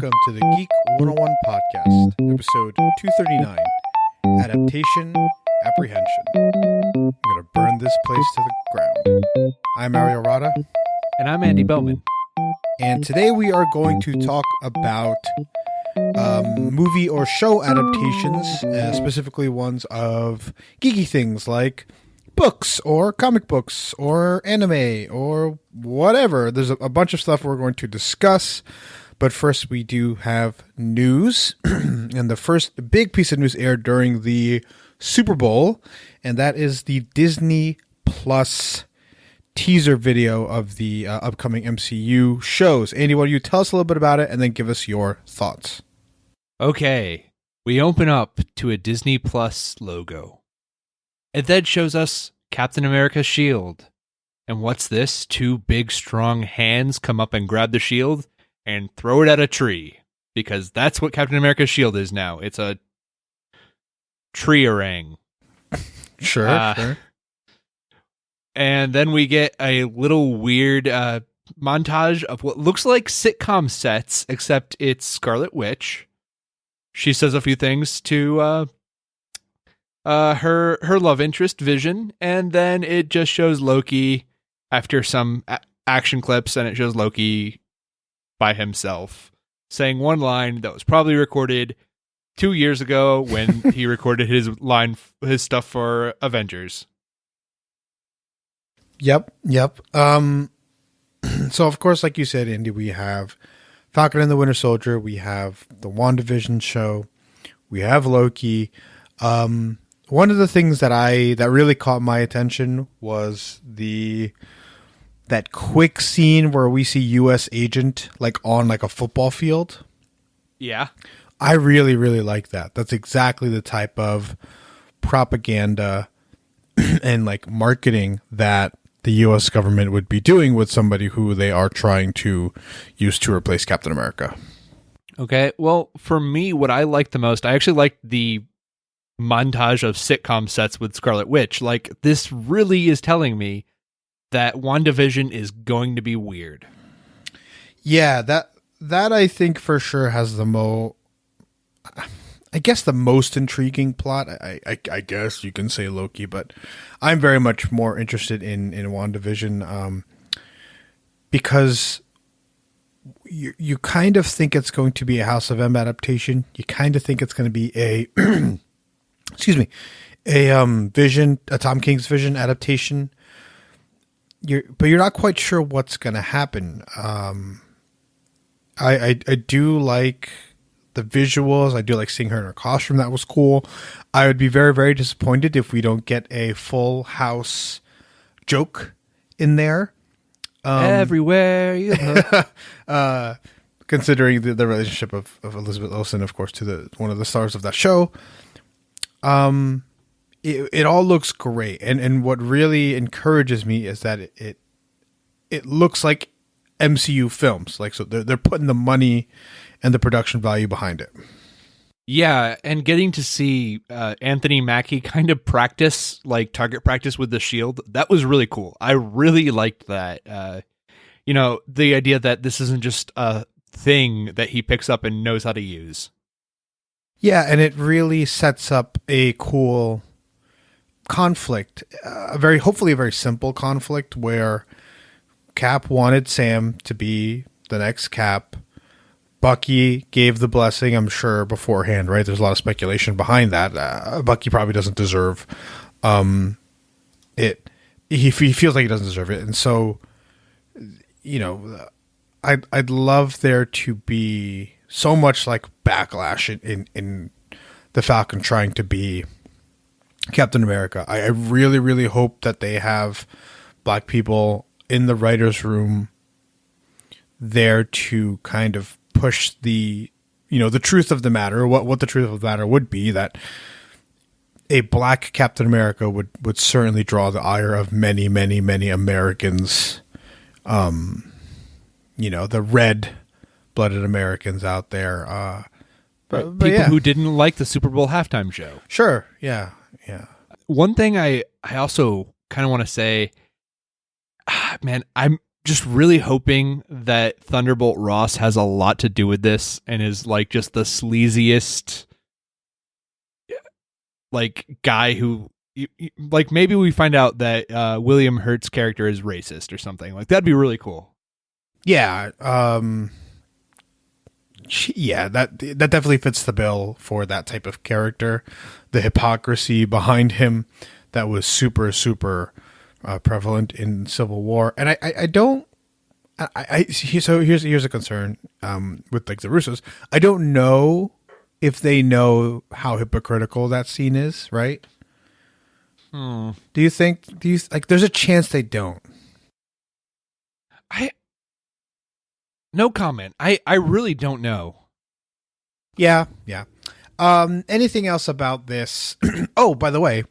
welcome to the GEEK101 PODCAST, episode 239, Adaptation Apprehension. I'm going to burn this place to the ground. I'm Ariel. And I'm Andy Bowman. And today we are going to talk about movie or show adaptations, specifically ones of geeky things like books or comic books or anime or whatever. There's a bunch of stuff we're going to discuss. But first, we do have news. And the first big piece of news aired during the Super Bowl, and that is the Disney Plus teaser video of the upcoming MCU shows. Andy, why don't you tell us a little bit about it and then give us your thoughts? Okay, we open up to a Disney Plus logo. It then shows us Captain America's shield. And what's this? Two big, strong hands come up and grab the shield and throw it at a tree. Because that's what Captain America's shield is now. It's a tree-orang. Sure. And then we get a little weird montage of what looks like sitcom sets, except it's Scarlet Witch. She says a few things to her love interest, Vision, and then it just shows Loki after some action clips, and it shows Loki by himself saying one line that was probably recorded 2 years ago when he recorded his stuff for Avengers. Yep. So, of course, like you said, Andy, we have Falcon and the Winter Soldier. We have the WandaVision show. We have Loki. One of the things that really caught my attention was that quick scene where we see U.S. agent on a football field. Yeah. I really, really like that. That's exactly the type of propaganda and marketing that the U.S. government would be doing with somebody who they are trying to use to replace Captain America. Okay, well, for me, what I liked the most, I actually liked the montage of sitcom sets with Scarlet Witch. This really is telling me that WandaVision is going to be weird. Yeah, that I think for sure has the most intriguing plot. I guess you can say Loki, but I'm very much more interested in WandaVision because you kind of think it's going to be a House of M adaptation. You kind of think it's going to be a a Tom King's Vision adaptation. But you're not quite sure what's going to happen. I do like the visuals. I do like seeing her in her costume. That was cool. I would be very, very disappointed if we don't get a Full House joke in there. Everywhere you look. Considering the relationship of Elizabeth Olsen, of course, to one of the stars of that show. It all looks great. And what really encourages me is that it looks like MCU films. So they're putting the money and the production value behind it. Yeah, and getting to see Anthony Mackie kind of practice, target practice with the shield, that was really cool. I really liked that. The idea that this isn't just a thing that he picks up and knows how to use. Yeah, and it really sets up a cool conflict, hopefully a very simple conflict where Cap wanted Sam to be the next Cap. Bucky gave the blessing, I'm sure, beforehand, right? There's a lot of speculation behind that. Bucky probably doesn't deserve it. He feels like he doesn't deserve it. And so, I'd love there to be so much backlash in the Falcon trying to be Captain America. I really, really hope that they have black people in the writer's room there to kind of push the truth of the matter, what the truth of the matter would be, that a black Captain America would certainly draw the ire of many, many, many Americans, the red-blooded Americans out there. But people who didn't like the Super Bowl halftime show. Sure, yeah. One thing I also kind of want to say, man, I'm just really hoping that Thunderbolt Ross has a lot to do with this and is like just the sleaziest like guy who like maybe we find out that William Hurt's character is racist or something. Like that'd be really cool. Yeah, yeah, that definitely fits the bill for that type of character. The hypocrisy behind him that was super prevalent in Civil War, and I don't. So here's a concern with like the Russos. I don't know if they know how hypocritical that scene is, right? Do you like there's a chance they don't? No comment. I really don't know. Yeah. Anything else about this? Oh, by the way,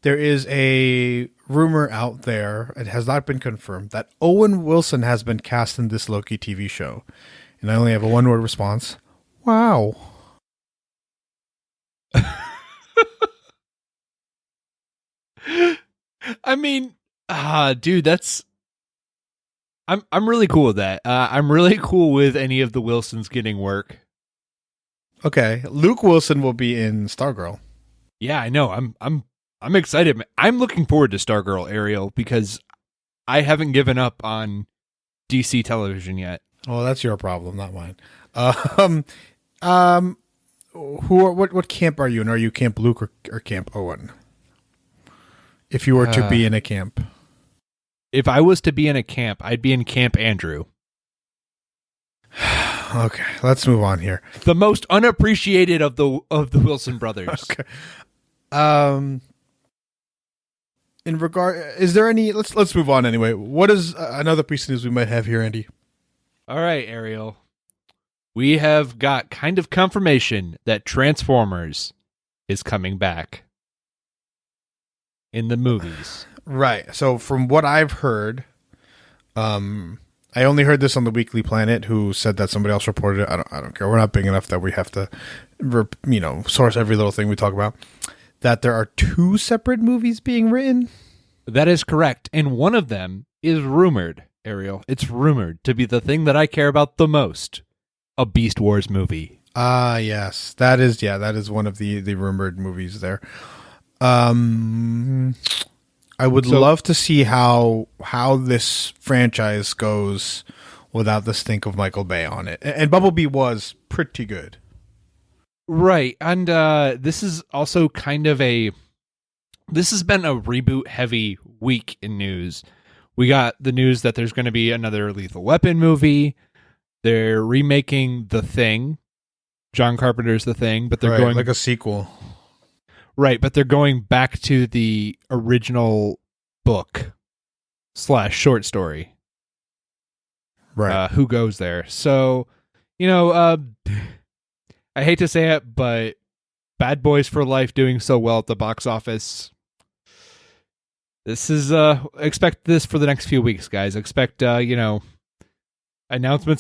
there is a rumor out there, it has not been confirmed, that Owen Wilson has been cast in this Loki TV show. And I only have a one-word response. Wow. I mean, dude, that's I'm really cool with that. I'm really cool with any of the Wilsons getting work. Okay, Luke Wilson will be in Stargirl. Yeah, I know. I'm excited. I'm looking forward to Stargirl, Ariel, because I haven't given up on DC television yet. Well, that's your problem, not mine. What camp are you in? Are you Camp Luke or Camp Owen? If you were to be in a camp. If I was to be in a camp, I'd be in Camp Andrew. Okay, let's move on here. The most unappreciated of the Wilson brothers. Okay. In regard, is there any? Let's move on anyway. What is another piece of news we might have here, Andy? All right, Ariel. We have got kind of confirmation that Transformers is coming back in the movies. Right. So from what I've heard, I only heard this on the Weekly Planet, who said that somebody else reported it. I don't care. We're not big enough that we have to, source every little thing we talk about. That there are 2 separate movies being written. That is correct, and one of them is rumored, Ariel. It's rumored to be the thing that I care about the most: a Beast Wars movie. Yes, that is one of the rumored movies there. I would love to see how this franchise goes without the stink of Michael Bay on it. And Bumblebee was pretty good. Right. And this is also kind of this has been a reboot heavy week in news. We got the news that there's going to be another Lethal Weapon movie. They're remaking The Thing. John Carpenter's The Thing, but they're going like a sequel. Right, but they're going back to the original book / short story. Right. Who goes there? So, I hate to say it, but Bad Boys for Life doing so well at the box office. This is, expect this for the next few weeks, guys. Expect, announcements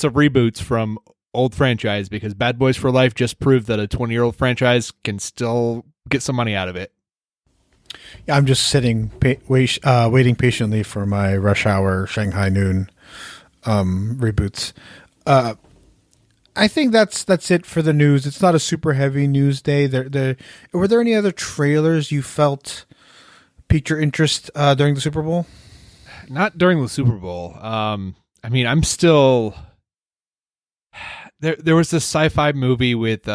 of reboots from old franchise, because Bad Boys for Life just proved that a 20-year-old franchise can still get some money out of it. Yeah, I'm just sitting, waiting patiently for my Rush Hour Shanghai Noon reboots. I think that's it for the news. It's not a super heavy news day. Were there any other trailers you felt piqued your interest during the Super Bowl? Not during the Super Bowl. I'm still... There was this sci-fi movie with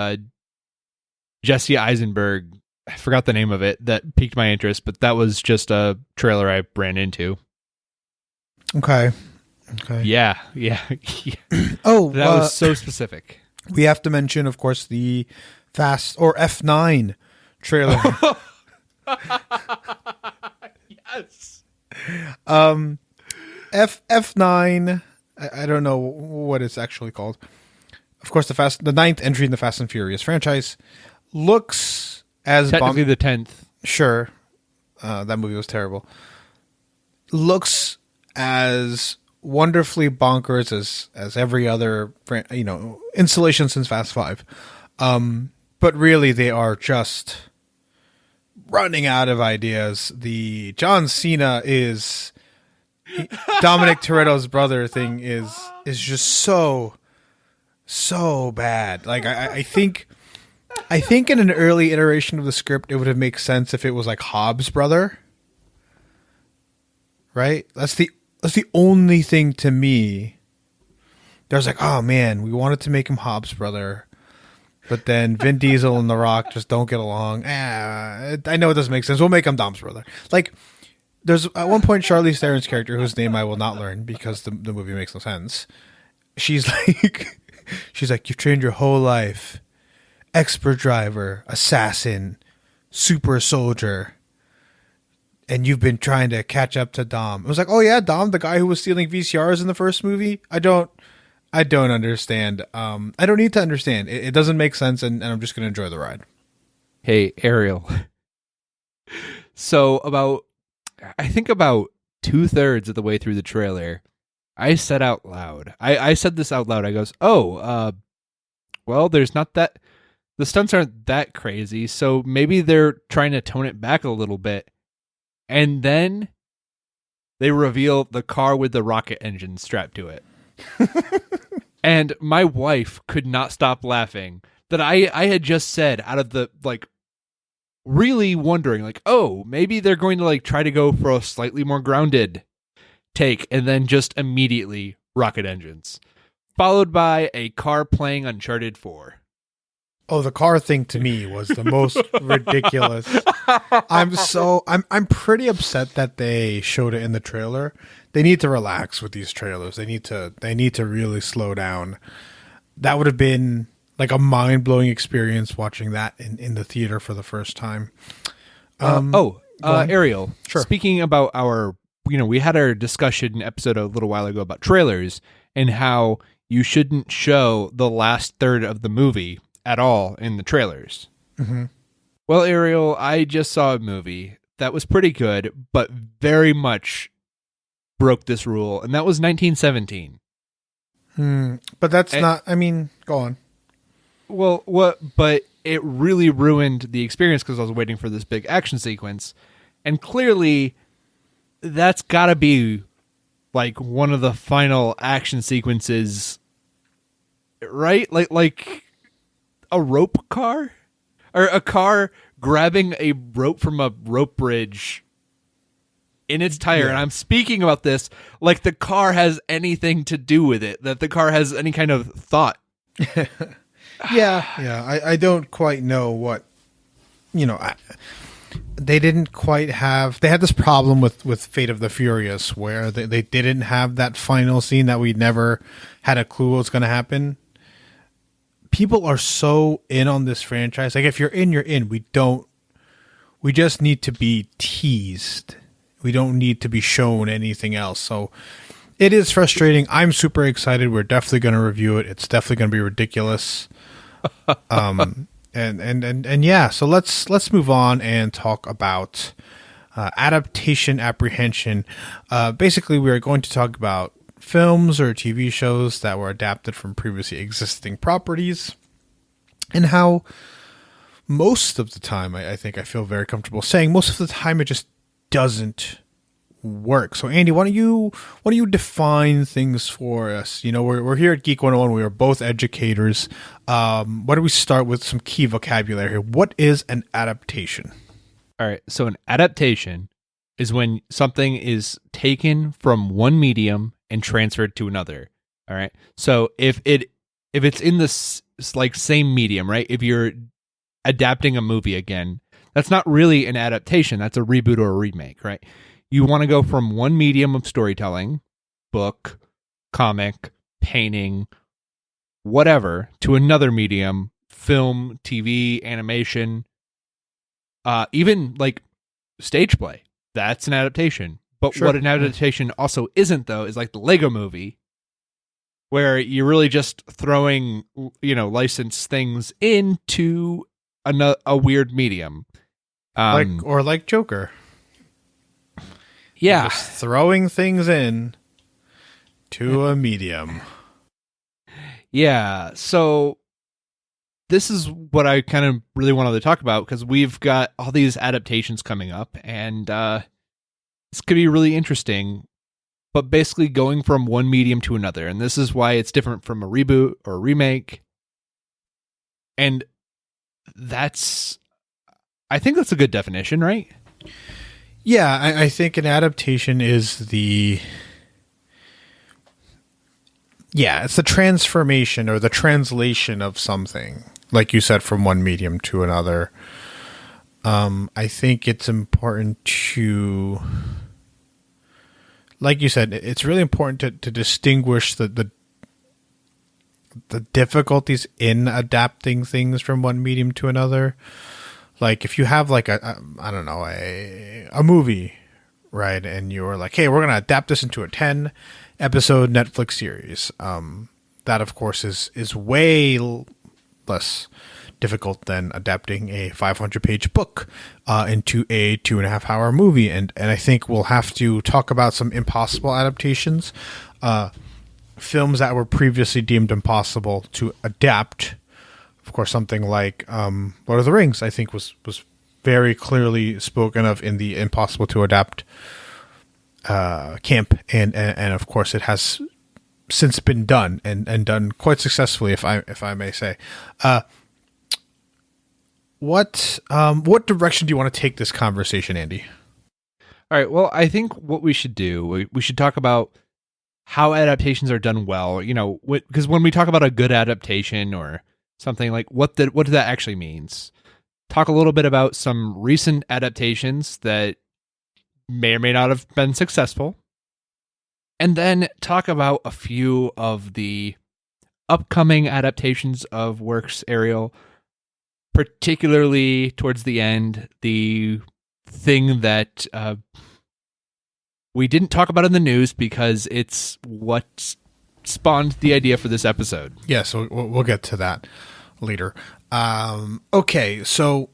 Jesse Eisenberg. I forgot the name of it. That piqued my interest, but that was just a trailer I ran into. Okay. Yeah. Oh, that was so specific. We have to mention, of course, the Fast or F9 trailer. Yes. F9. I don't know what it's actually called. Of course, the 9th entry in the Fast and Furious franchise looks as technically the 10th. Sure, that movie was terrible. Looks as wonderfully bonkers as every other installation since Fast 5, but really they are just running out of ideas. The John Cena is Dominic Toretto's brother thing is just so bad. Like I think in an early iteration of the script, it would have made sense if it was like Hobbs' brother, right? That's the only thing to me. There's like, oh man, we wanted to make him Hobbs' brother, but then Vin Diesel and The Rock just don't get along. I know it doesn't make sense. We'll make him Dom's brother. Like, there's at one point Charlize Theron's character, whose name I will not learn because the movie makes no sense. She's like, you've trained your whole life, expert driver, assassin, super soldier, and you've been trying to catch up to Dom. I was like, oh yeah, Dom, the guy who was stealing VCRs in the first movie. I don't understand. I don't need to understand. It doesn't make sense, and I'm just going to enjoy the ride. Hey, Ariel. So I think about 2/3 of the way through the trailer, I said out loud. I said this out loud. I goes, well, there's not that. The stunts aren't that crazy, so maybe they're trying to tone it back a little bit. And then they reveal the car with the rocket engine strapped to it. And my wife could not stop laughing that I had just said, out of the, like, really wondering, like, oh, maybe they're going to like try to go for a slightly more grounded take, and then just immediately rocket engines, followed by a car playing Uncharted 4. Oh, the car thing to me was the most ridiculous. I'm pretty upset that they showed it in the trailer. They need to relax with these trailers. They need to really slow down. That would have been like a mind-blowing experience watching that in the theater for the first time. Ariel, sure. Speaking about we had our discussion episode a little while ago about trailers and how you shouldn't show the last third of the movie at all in the trailers. Mm-hmm. Well, Ariel, I just saw a movie that was pretty good, but very much broke this rule, and that was 1917. But that's not, I mean, go on. Well, but it really ruined the experience because I was waiting for this big action sequence, and clearly that's gotta be like one of the final action sequences, right? Like a rope car? Or a car grabbing a rope from a rope bridge in its tire. Yeah. And I'm speaking about this like the car has anything to do with it, that the car has any kind of thought. Yeah. I don't quite know what, they didn't quite have, they had this problem with Fate of the Furious where they didn't have that final scene that we never had a clue what was going to happen. People are so in on this franchise. Like, if you're in, you're in. We just need to be teased. We don't need to be shown anything else. So it is frustrating. I'm super excited. We're definitely going to review it. It's definitely going to be ridiculous. And yeah, so let's move on and talk about adaptation apprehension. Basically, we are going to talk about films or TV shows that were adapted from previously existing properties, and how most of the time, I think I feel very comfortable saying most of the time, it just doesn't work. So Andy, why don't you define things for us? We're here at GEEK101. We are both educators. Why don't we start with some key vocabulary here? What is an adaptation? All right. So an adaptation is when something is taken from one medium and transferred to another. All right. So if it's in this like same medium, right? If you're adapting a movie again, that's not really an adaptation. That's a reboot or a remake, right? You want to go from one medium of storytelling, book, comic, painting, whatever, to another medium, film, TV, animation, even like stage play. That's an adaptation. But sure. What an adaptation also isn't, though, is like the Lego movie, where you're really just throwing, licensed things into a weird medium. Like Joker. Yeah. Just throwing things in to a medium. Yeah. So this is what I kind of really wanted to talk about, because we've got all these adaptations coming up, and this could be really interesting but basically going from one medium to another. And this is why it's different from a reboot or a remake. And I think that's a good definition, right? Yeah, I think an adaptation is it's the transformation or the translation of something, like you said, from one medium to another. I think it's important to, like you said, it's really important to distinguish the difficulties in adapting things from one medium to another. Like if you have like a movie, right? And you're like, hey, we're going to adapt this into a 10 episode Netflix series. That of course is way less difficult than adapting a 500-page book into a 2.5 hour movie. And I think we'll have to talk about some impossible adaptations, films that were previously deemed impossible to adapt. Of course, something like Lord of the Rings, I think, was very clearly spoken of in the impossible to adapt camp, and of course, it has since been done and done quite successfully, if I may say. What direction do you want to take this conversation, Andy? All right. Well, I think what we should do, we should talk about how adaptations are done well. You know, because when we talk about a good adaptation or something, like what that actually means. Talk a little bit about some recent adaptations that may or may not have been successful. And then talk about a few of the upcoming adaptations of works, Ariel, particularly towards the end, the thing that we didn't talk about in the news because it's what spawned the idea for this episode. Yeah, so we'll get to that later. Okay, so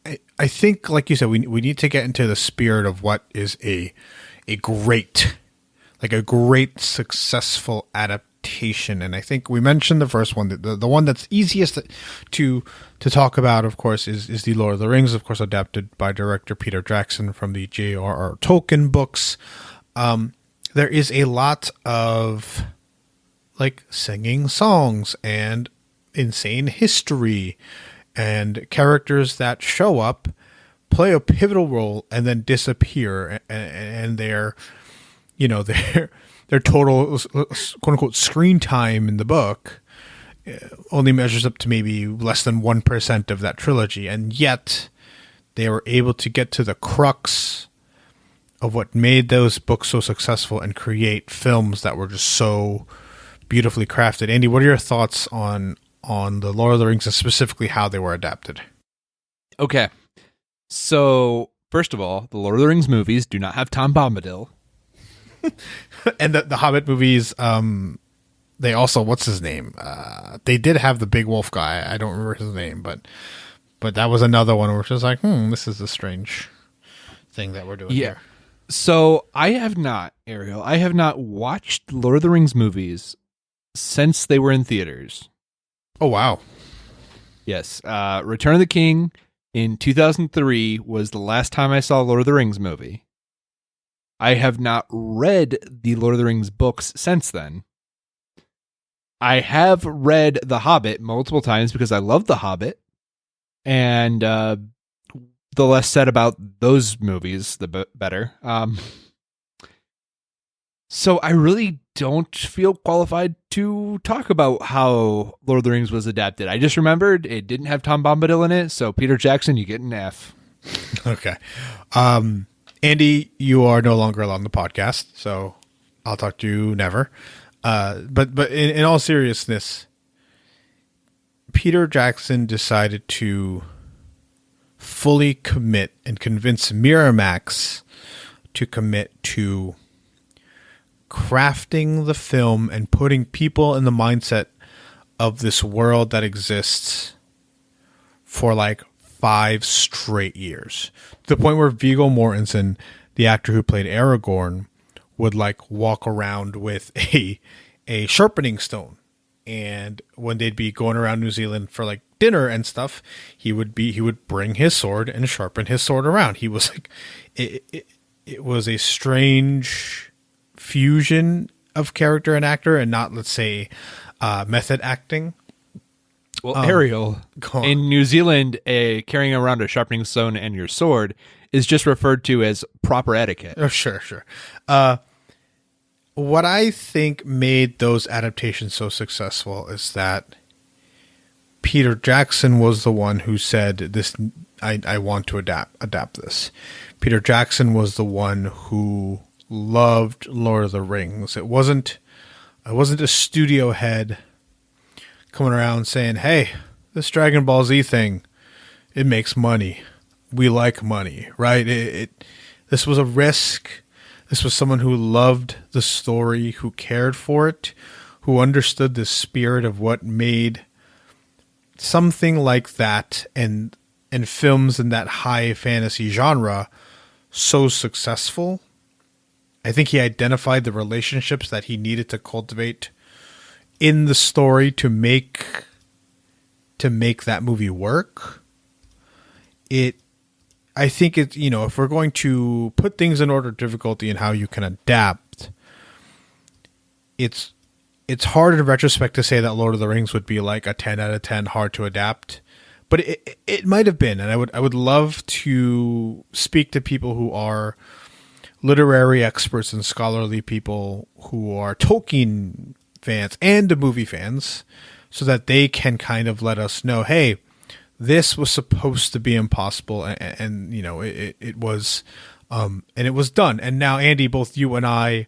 I think, like you said, we need to get into the spirit of what is a great successful adaptation. And I think we mentioned the first one, the one that's easiest to talk about, of course, is the Lord of the Rings, of course, adapted by director Peter Jackson from the J.R.R. Tolkien books. There is a lot of like singing songs and insane history and characters that show up, play a pivotal role, and then disappear, and their total quote unquote screen time in the book only measures up to maybe less than 1% of that trilogy, and yet they were able to get to the crux of what made those books so successful and create films that were just so beautifully crafted. Andy, what are your thoughts on the Lord of the Rings and specifically how they were adapted? Okay. So, first of all, the Lord of the Rings movies do not have Tom Bombadil. And the Hobbit movies, they also, what's his name? They did have the big wolf guy. I don't remember his name, but that was another one where it's just like, this is a strange thing that we're doing here. So I have not watched Lord of the Rings movies since they were in theaters. Oh, wow. Yes. Return of the King in 2003 was the last time I saw a Lord of the Rings movie. I have not read the Lord of the Rings books since then. I have read The Hobbit multiple times because I love The Hobbit. And the less said about those movies, the better. So I really don't feel qualified to talk about how Lord of the Rings was adapted. I just remembered it didn't have Tom Bombadil in it, so Peter Jackson, you get an F. Okay. Andy, you are no longer on the podcast, so I'll talk to you never. But in all seriousness, Peter Jackson decided to fully commit and convince Miramax to commit to crafting the film and putting people in the mindset of this world that exists for like 5 straight years, to the point where Viggo Mortensen, the actor who played Aragorn, would like walk around with a sharpening stone. And when they'd be going around New Zealand for like dinner and stuff, he would bring his sword and sharpen his sword around. He was like, it was a strange fusion of character and actor, and not, let's say, method acting. Well, Ariel, in New Zealand, carrying around a sharpening stone and your sword is just referred to as proper etiquette. Oh, sure. What I think made those adaptations so successful is that Peter Jackson was the one who said, "This, I want to adapt this." Peter Jackson was the one who loved Lord of the Rings. It wasn't a studio head coming around saying, "Hey, this Dragon Ball Z thing, it makes money. We like money," right? This was a risk. This was someone who loved the story, who cared for it, who understood the spirit of what made something like that and films in that high fantasy genre so successful. I think he identified the relationships that he needed to cultivate in the story to make that movie work. I think it's, if we're going to put things in order of difficulty and how you can adapt, it's hard in retrospect to say that Lord of the Rings would be like a 10 out of 10 hard to adapt, but it might have been. And I would love to speak to people who are literary experts and scholarly people who are Tolkien fans and movie fans, so that they can kind of let us know, hey, this was supposed to be impossible, and it was, and it was done. And now, Andy, both you and I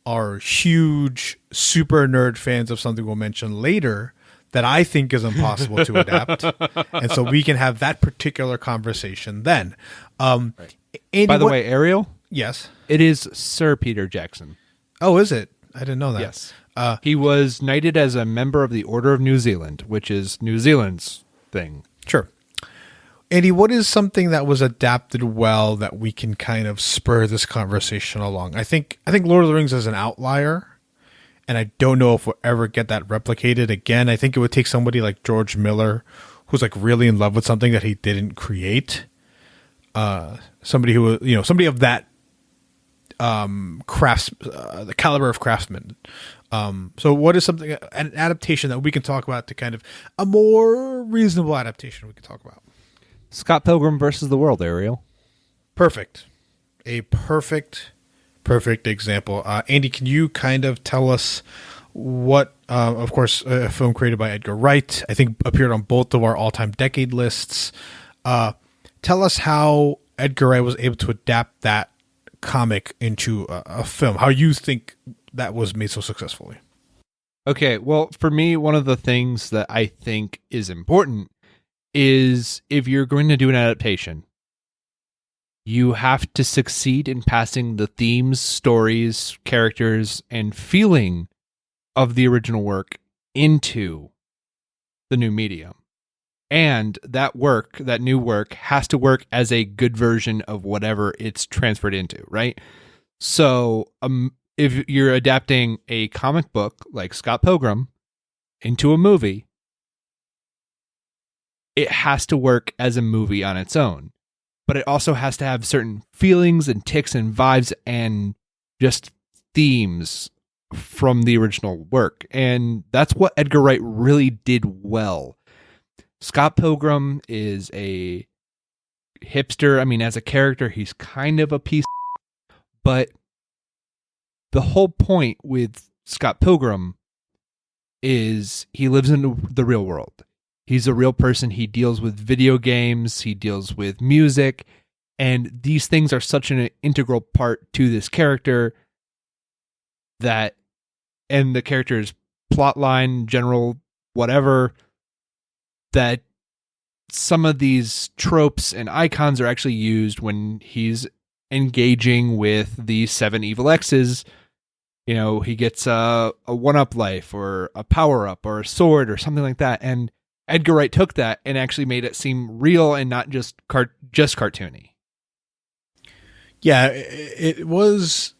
are huge, super nerd fans of something we'll mention later that I think is impossible to adapt, and so we can have that particular conversation then. Right. Andy, by the way, Ariel, yes, it is Sir Peter Jackson. Oh, is it? I didn't know that. Yes, he was knighted as a member of the Order of New Zealand, which is New Zealand's thing. Sure. Andy, what is something that was adapted well that we can kind of spur this conversation along? I think Lord of the Rings is an outlier, and I don't know if we'll ever get that replicated again. I think it would take somebody like George Miller, who's like really in love with something that he didn't create. Somebody who, somebody of that the caliber of craftsman. So what is something, an adaptation that we can talk about, to kind of a more reasonable adaptation we can talk about? Scott Pilgrim versus the World, Ariel. Perfect. A perfect example. Andy, can you kind of tell us what, of course, a film created by Edgar Wright, I think appeared on both of our all-time decade lists. Tell us how Edgar Wright was able to adapt that comic into a film, how you think that was made so successfully. Okay, well, for me, one of the things that I think is important is, if you're going to do an adaptation, you have to succeed in passing the themes, stories, characters, and feeling of the original work into the new medium. And that new work, has to work as a good version of whatever it's transferred into, right? So, if you're adapting a comic book like Scott Pilgrim into a movie, it has to work as a movie on its own. But it also has to have certain feelings and ticks and vibes and just themes from the original work. And that's what Edgar Wright really did well. Scott Pilgrim is a hipster. I mean, as a character, he's kind of a piece, but the whole point with Scott Pilgrim is he lives in the real world. He's a real person. He deals with video games. He deals with music. And these things are such an integral part to this character and the character's plot line, general, whatever, that some of these tropes and icons are actually used when he's engaging with the 7 evil X's. He gets a 1-up life or a power-up or a sword or something like that. And Edgar Wright took that and actually made it seem real and not just cartoony. Yeah, it was.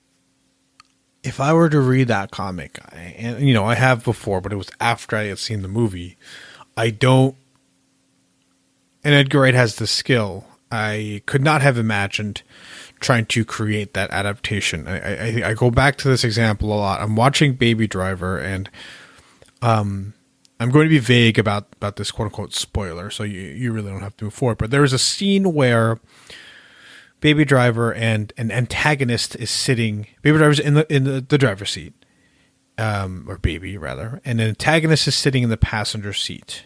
If I were to read that comic, I have before, but it was after I had seen the movie. And Edgar Wright has the skill I could not have imagined trying to create that adaptation. I go back to this example a lot. I'm watching Baby Driver, and I'm going to be vague about this quote unquote spoiler, so you really don't have to move forward. But there is a scene where Baby Driver and an antagonist is sitting. Baby Driver's in the driver's seat, or Baby rather, and an antagonist is sitting in the passenger seat.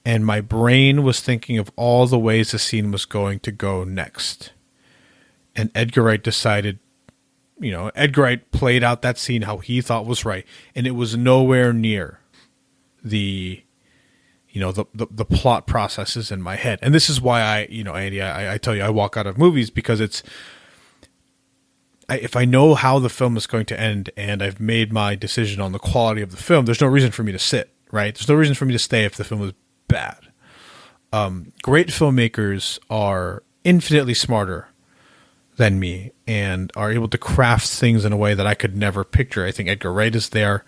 And my brain was thinking of all the ways the scene was going to go next. And Edgar Wright decided, Edgar Wright played out that scene how he thought was right. And it was nowhere near the plot processes in my head. And this is why Andy, I tell you, I walk out of movies because if I know how the film is going to end and I've made my decision on the quality of the film, there's no reason for me to sit, right? There's no reason for me to stay if the film is bad. Great filmmakers are infinitely smarter than me and are able to craft things in a way that I could never picture. I think Edgar Wright is there.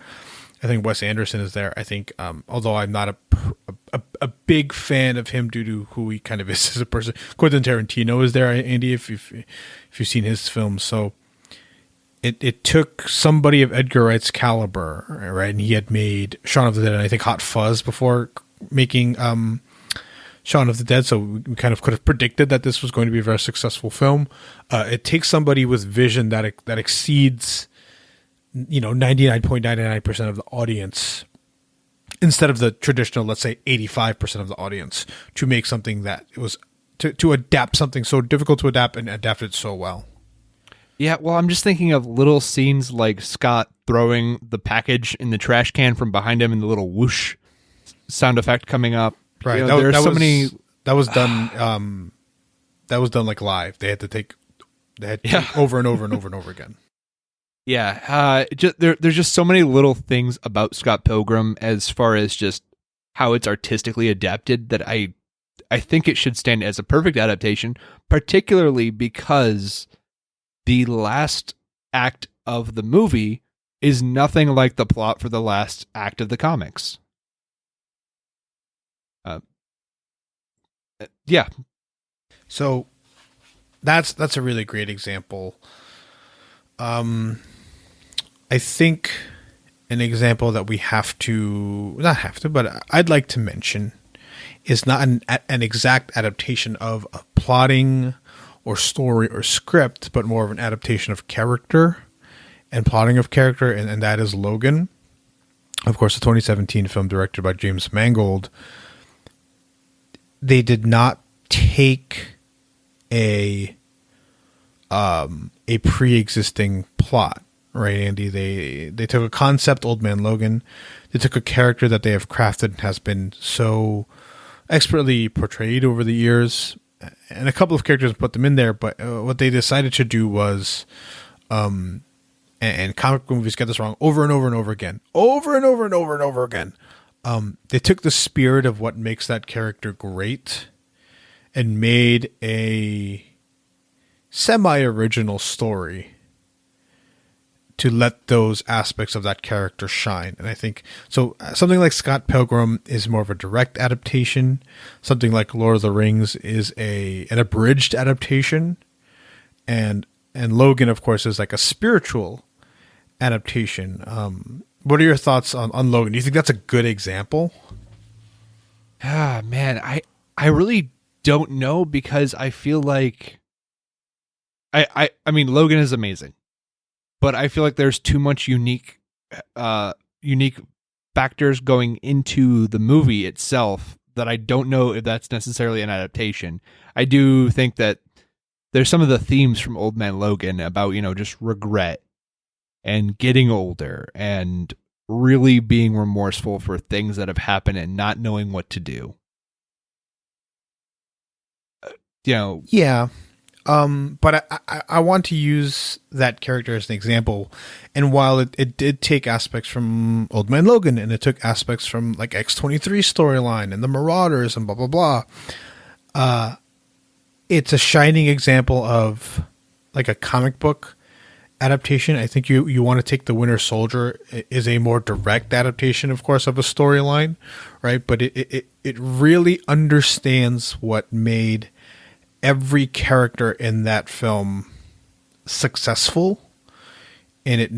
I think Wes Anderson is there. I think, although I'm not a big fan of him due to who he kind of is as a person, Quentin Tarantino is there, Andy, if you've seen his films. So it took somebody of Edgar Wright's caliber, right? And he had made Shaun of the Dead and I think Hot Fuzz before making Shaun of the Dead, so we kind of could have predicted that this was going to be a very successful film. It takes somebody with vision that exceeds 99.99% of the audience instead of the traditional, let's say 85% of the audience, to make something that it was to adapt something so difficult to adapt and adapt it so well. Yeah, well, I'm just thinking of little scenes like Scott throwing the package in the trash can from behind him and the little whoosh sound effect coming up. Right. That was done like live. They had to take over and over and over and over again. Yeah. There's just so many little things about Scott Pilgrim as far as just how it's artistically adapted that I think it should stand as a perfect adaptation, particularly because the last act of the movie is nothing like the plot for the last act of the comics. Yeah. So that's a really great example. I think an example that we but I'd like to mention is not an exact adaptation of a plotting or story or script, but more of an adaptation of character and plotting of character, and that is Logan. Of course, the 2017 film directed by James Mangold. They did not take a pre-existing plot, right, Andy? They took a concept, Old Man Logan. They took a character that they have crafted and has been so expertly portrayed over the years, and a couple of characters put them in there. But what they decided to do was, and comic book movies get this wrong over and over and over again, they took the spirit of what makes that character great and made a semi-original story to let those aspects of that character shine. And I think so. Something like Scott Pilgrim is more of a direct adaptation. Something like Lord of the Rings is an abridged adaptation, and Logan, of course, is like a spiritual adaptation. What are your thoughts on Logan? Do you think that's a good example? Ah, man, I really don't know, because I feel like I mean, Logan is amazing, but I feel like there's too much unique factors going into the movie itself that I don't know if that's necessarily an adaptation. I do think that there's some of the themes from Old Man Logan about, just regret and getting older and really being remorseful for things that have happened and not knowing what to do. Yeah. But I want to use that character as an example. And while it did take aspects from Old Man Logan, and it took aspects from like X-23 storyline and the Marauders and blah, blah, blah. It's a shining example of like a comic book adaptation. I think you want to take The Winter Soldier is a more direct adaptation, of course, of a storyline, right? But it really understands what made every character in that film successful, and it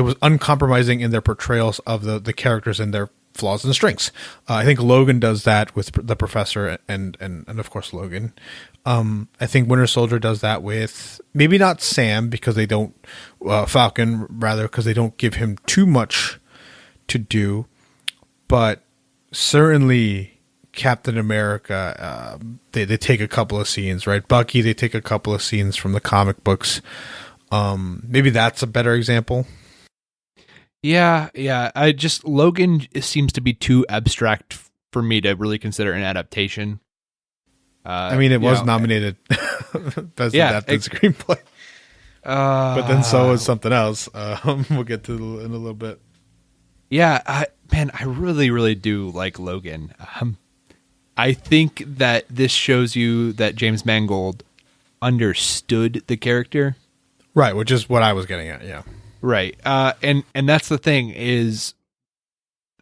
was uncompromising in their portrayals of the characters and their flaws and strengths. I think Logan does that with the Professor and of course Logan. I think Winter Soldier does that with maybe not Sam, because they don't Falcon rather, because they don't give him too much to do, but certainly Captain America, they take a couple of scenes, right? Bucky, they take a couple of scenes from the comic books. Maybe that's a better example. Yeah. Logan seems to be too abstract for me to really consider an adaptation. It was nominated best adapted screenplay, but then so was something else. We'll get to in a little bit. Yeah, I really, really do like Logan. I think that this shows you that James Mangold understood the character, right? Which is what I was getting at. Yeah, right. And that's the thing, is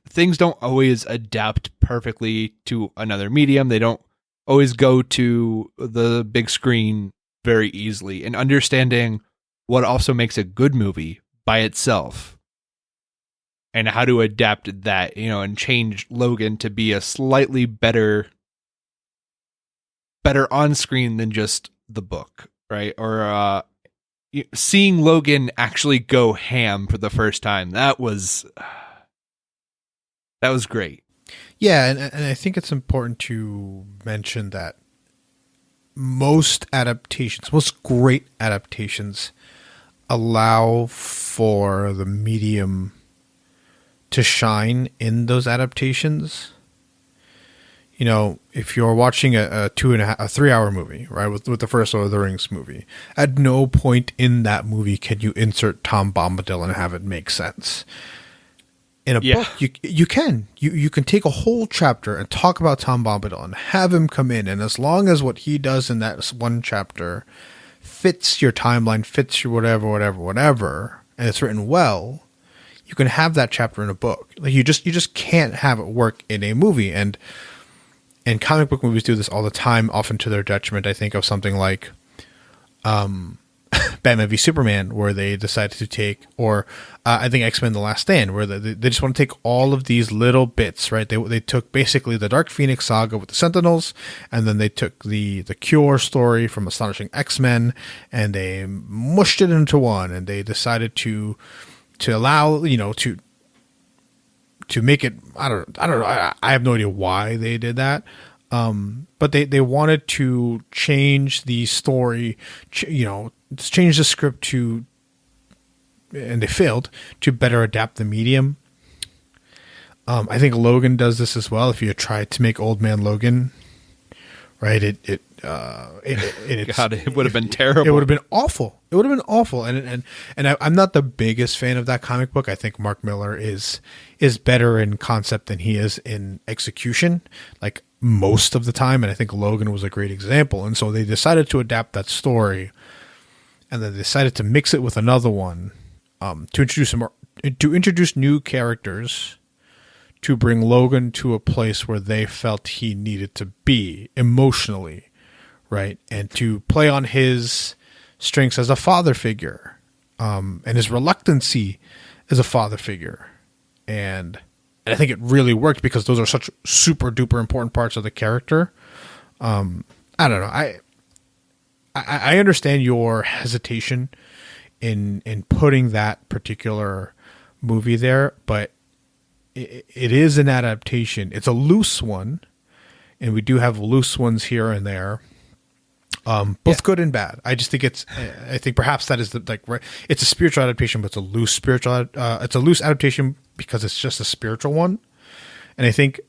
things don't always adapt perfectly to another medium. They don't always go to the big screen very easily, and understanding what also makes a good movie by itself and how to adapt that, and change Logan to be a slightly better on screen than just the book, right? Or seeing Logan actually go ham for the first time, that was great. Yeah, and I think it's important to mention that most great adaptations allow for the medium to shine in those adaptations. If you're watching a 3-hour movie, right, with the first Lord of the Rings movie, at no point in that movie can you insert Tom Bombadil and have it make sense. In a book, you can take a whole chapter and talk about Tom Bombadil and have him come in, and as long as what he does in that one chapter fits your timeline, fits your whatever, and it's written well, you can have that chapter in a book. Like you just can't have it work in a movie, and comic book movies do this all the time, often to their detriment. I think of something like Batman v Superman, where they decided to take, or I think X-Men The Last Stand, where they just want to take all of these little bits, right? They took basically the Dark Phoenix saga with the Sentinels, and then they took the Cure story from Astonishing X-Men, and they mushed it into one, and they decided to allow, to make it, I don't know, I have no idea why they did that. But they wanted to change the story, change the script and they failed to better adapt the medium. I think Logan does this as well. If you try to make Old Man Logan, right, it would have been terrible. It would have been awful. And I'm not the biggest fan of that comic book. I think Mark Miller is better in concept than he is in execution, like most of the time. And I think Logan was a great example. And so they decided to adapt that story, and then they decided to mix it with another one, to introduce new characters, to bring Logan to a place where they felt he needed to be emotionally, right? And to play on his strengths as a father figure, and his reluctancy as a father figure. And I think it really worked because those are such super duper important parts of the character. I don't know. I understand your hesitation in putting that particular movie there, but it is an adaptation. It's a loose one, and we do have loose ones here and there, both good and bad. I just think I think perhaps that is right. It's a spiritual adaptation, but it's a loose spiritual. It's a loose adaptation because it's just a spiritual one, and I think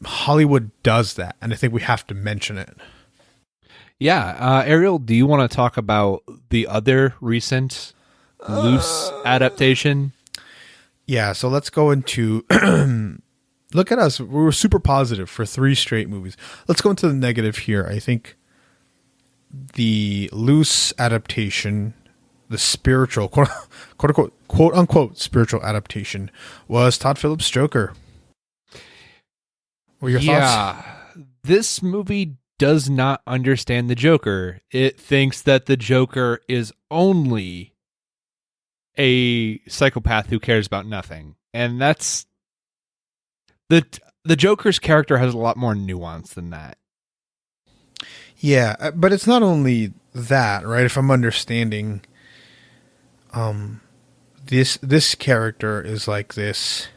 Hollywood does that, and I think we have to mention it. Yeah, Ariel, do you want to talk about the other recent loose adaptation? Yeah, so let's go into look at us. We were super positive for 3 straight movies. Let's go into the negative here. I think the loose adaptation, the spiritual, quote unquote spiritual adaptation, was Todd Phillips' Joker. What are your thoughts? This movie does not understand the Joker. It thinks that the Joker is only a psychopath who cares about nothing. And that's the Joker's character has a lot more nuance than that. Yeah, but it's not only that, right? If I'm understanding, this character is like this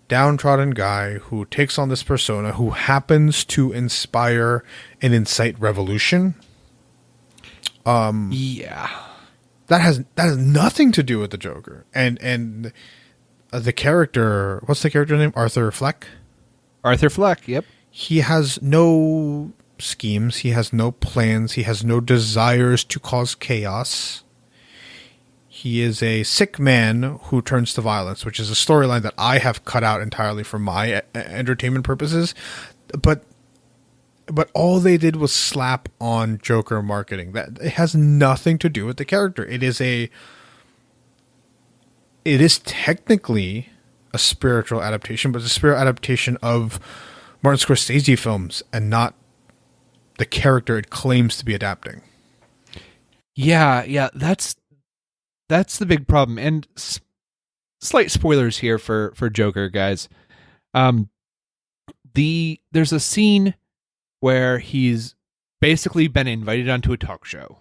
downtrodden guy who takes on this persona who happens to inspire and incite revolution. Yeah. That has nothing to do with the Joker. And the character, what's the character name? Arthur Fleck? Arthur Fleck, yep. He has no schemes, he has no plans, he has no desires to cause chaos. He is a sick man who turns to violence, which is a storyline that I have cut out entirely for my entertainment purposes. But all they did was slap on Joker marketing. That it has nothing to do with the character. It is technically a spiritual adaptation, but it's a spiritual adaptation of Martin Scorsese films and not the character it claims to be adapting. Yeah, that's the big problem. And slight spoilers here for Joker, guys. There's a scene where he's basically been invited onto a talk show.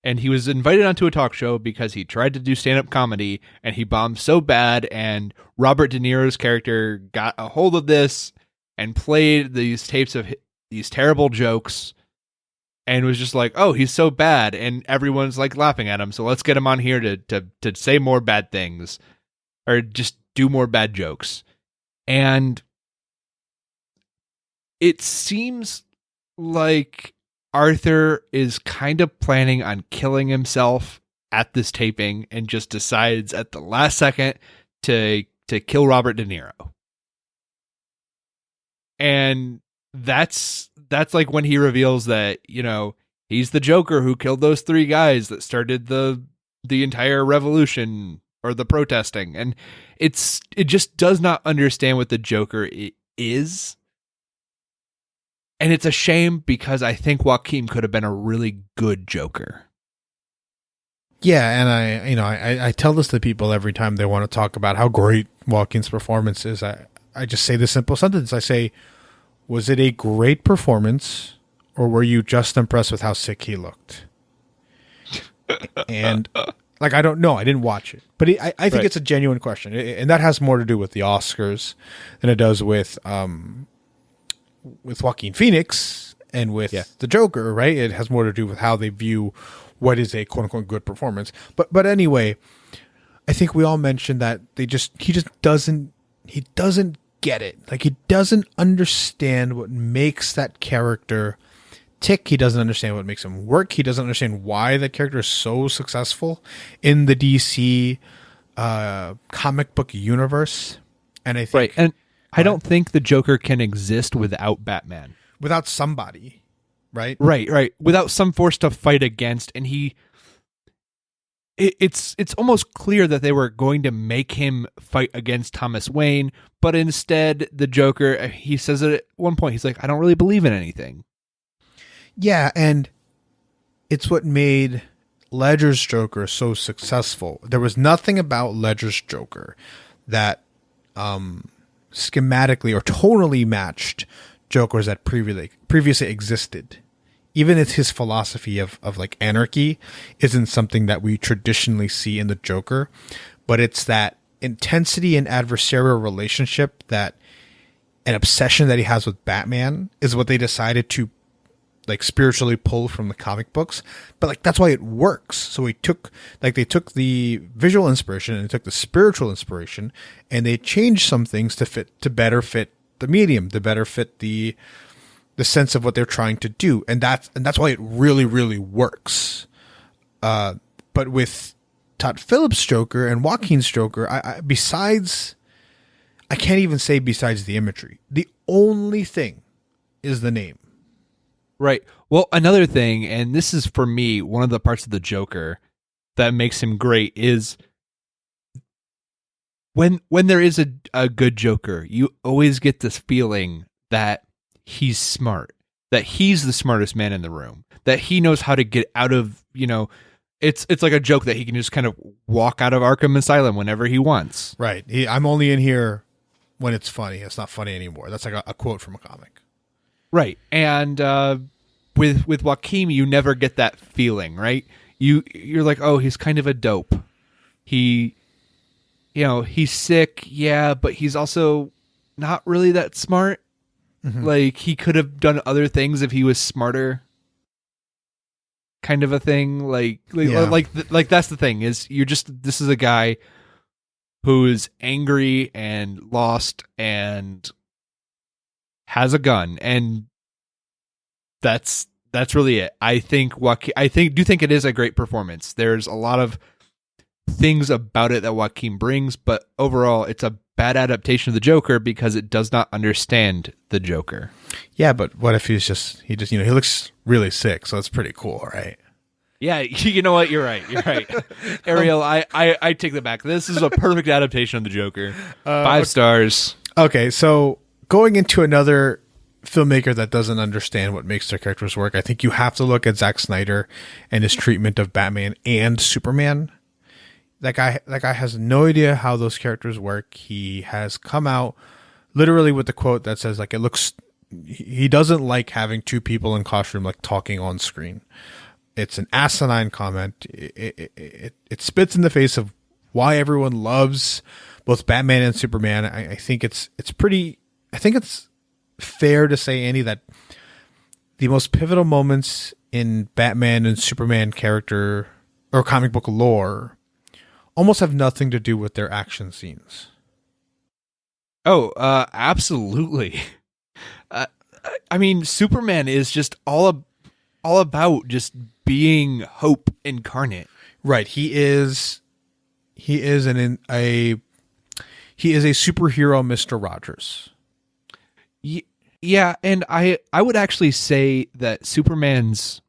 And he was invited onto a talk show because he tried to do stand-up comedy and he bombed so bad, and Robert De Niro's character got a hold of this and played these tapes of these terrible jokes and was just like, oh, he's so bad, and everyone's like laughing at him, so let's get him on here to say more bad things or just do more bad jokes. And it seems like Arthur is kind of planning on killing himself at this taping and just decides at the last second to kill Robert De Niro. And that's like when he reveals that, you know, he's the Joker who killed those three guys that started the entire revolution or the protesting. And it just does not understand what the Joker is. And it's a shame because I think Joaquin could have been a really good Joker. Yeah, and I tell this to people every time they want to talk about how great Joaquin's performance is. I just say this simple sentence. I say, was it a great performance, or were you just impressed with how sick he looked? And like, I don't know. I didn't watch it, but I think it's a genuine question, and that has more to do with the Oscars than it does with Joaquin Phoenix and with the Joker, right? It has more to do with how they view what is a quote unquote good performance. But anyway, I think we all mentioned that he just doesn't get it. Like, he doesn't understand what makes that character tick. He doesn't understand what makes him work. He doesn't understand why that character is so successful in the DC comic book universe. And I think I don't think the Joker can exist without Batman. Without somebody, right? Right. Without some force to fight against. And it's almost clear that they were going to make him fight against Thomas Wayne, but instead the Joker, he says it at one point, he's like, I don't really believe in anything. Yeah, and it's what made Ledger's Joker so successful. There was nothing about Ledger's Joker that schematically or tonally matched Jokers that previously existed. Even if his philosophy of like anarchy isn't something that we traditionally see in the Joker, but it's that intensity and adversarial relationship, that an obsession that he has with Batman is what they decided to like spiritually pull from the comic books. But like, that's why it works. So they took the visual inspiration and they took the spiritual inspiration and they changed some things to better fit the medium, to better fit the sense of what they're trying to do. And that's why it really, really works. But with Todd Phillips' Joker and Joaquin's Joker, I can't even say besides the imagery. The only thing is the name. Right. Well, another thing, and this is for me, one of the parts of the Joker that makes him great is when there is a good Joker, you always get this feeling that he's smart. that he's the smartest man in the room, that he knows how to get out of, it's like a joke that he can just kind of walk out of Arkham Asylum whenever he wants. Right. I'm only in here when it's funny. It's not funny anymore. That's like a quote from a comic. Right. And with Joaquin, you never get that feeling, right? You're like, oh, he's kind of a dope. He's sick, yeah, but he's also not really that smart. Mm-hmm. Like, he could have done other things if he was smarter. Kind of a thing. Like that's the thing, is this is a guy who is angry and lost and has a gun, and that's really it. I think it is a great performance. There's a lot of things about it that Joaquin brings, but overall it's a bad adaptation of the Joker because it does not understand the Joker. Yeah, but what if he looks really sick, so it's pretty cool, right? Yeah, you know what? You're right. Ariel, I take that back. This is a perfect adaptation of the Joker. 5 stars. Okay, so going into another filmmaker that doesn't understand what makes their characters work, I think you have to look at Zack Snyder and his treatment of Batman and Superman. That guy has no idea how those characters work. He has come out literally with the quote that says, like, he doesn't like having two people in costume like talking on screen. It's an asinine comment. It spits in the face of why everyone loves both Batman and Superman. I think it's fair to say, Andy, that the most pivotal moments in Batman and Superman character or comic book lore almost have nothing to do with their action scenes. Oh, absolutely. I mean, Superman is just all about just being hope incarnate. Right. He is a superhero, Mr. Rogers. Yeah, and I would actually say that Superman's,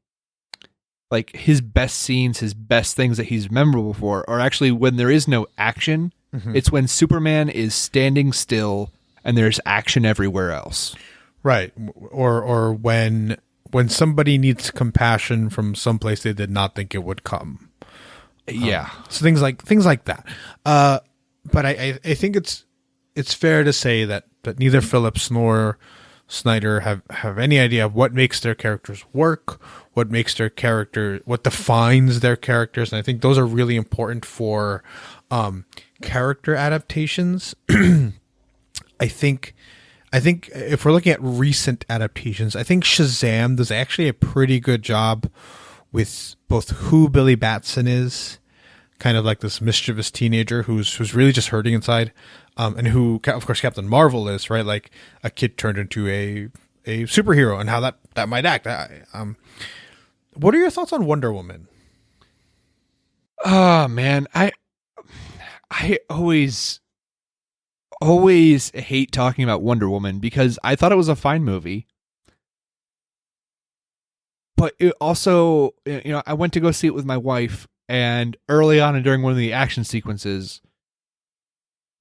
like, his best scenes, his best things that he's memorable for are actually when there is no action. Mm-hmm. It's when Superman is standing still and there's action everywhere else. Right. Or when somebody needs compassion from someplace they did not think it would come. Yeah. So things like that. But I think it's fair to say that neither Phillips nor Snyder have any idea of what makes their characters work, what defines their characters, and I think those are really important for character adaptations. I think if we're looking at recent adaptations, I think Shazam does actually a pretty good job with both who Billy Batson is, kind of like this mischievous teenager who's really just hurting inside, and who, of course, Captain Marvel is, right? Like a kid turned into a superhero, and how that might act. What are your thoughts on Wonder Woman? Oh man, I always hate talking about Wonder Woman because I thought it was a fine movie. But it also, I went to go see it with my wife, and early on and during one of the action sequences,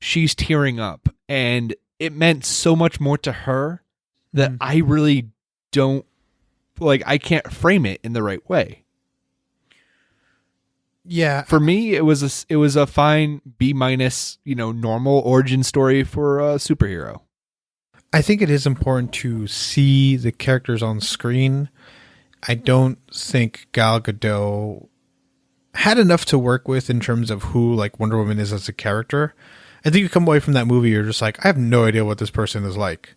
she's tearing up, and it meant so much more to her that I really don't, I can't frame it in the right way. Yeah. For me, it was a fine B-, normal origin story for a superhero. I think it is important to see the characters on screen. I don't think Gal Gadot had enough to work with in terms of who Wonder Woman is as a character. I think you come away from that movie, you're just like, I have no idea what this person is like,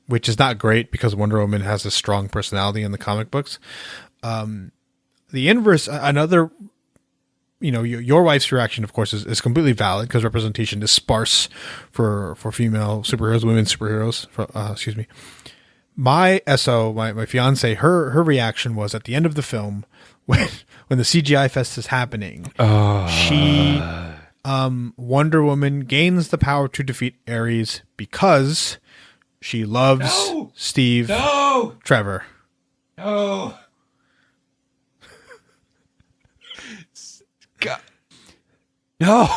which is not great because Wonder Woman has a strong personality in the comic books. The inverse, another, your wife's reaction, of course, is completely valid because representation is sparse for female superheroes, women superheroes. Excuse me. My SO, my fiance, her reaction was at the end of the film when the CGI fest is happening. She, Wonder Woman gains the power to defeat Ares because she loves Steve Trevor. No. God. No.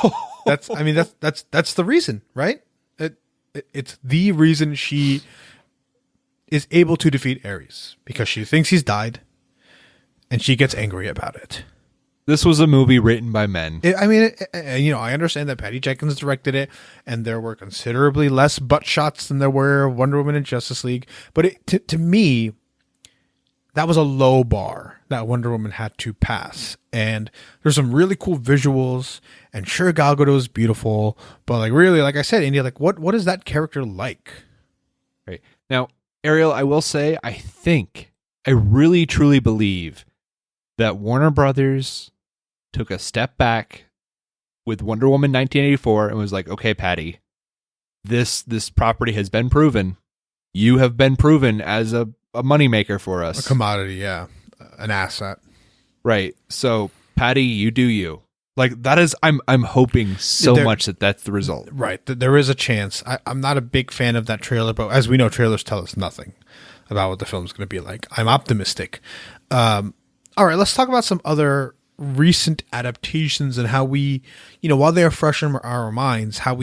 That's the reason, right? It's the reason she is able to defeat Ares because she thinks he's died, and she gets angry about it. This was a movie written by men. I understand that Patty Jenkins directed it, and there were considerably less butt shots than there were Wonder Woman and Justice League. But to me, that was a low bar that Wonder Woman had to pass. And there's some really cool visuals, and sure, Gal Gadot's beautiful, but like really, like I said, India, like what is that character like? Right. Now, Ariel, I will say, I really truly believe that Warner Brothers took a step back with Wonder Woman 1984 and was like, okay, Patty, this property has been proven. You have been proven as a moneymaker for us. A commodity, yeah. An asset. Right. So, Patty, you do you. Like, that is, I'm hoping much that that's the result. Right. There is a chance. I'm not a big fan of that trailer, but as we know, trailers tell us nothing about what the film's going to be like. I'm optimistic. All right, let's talk about some other recent adaptations and how we, while they are fresh in our minds, how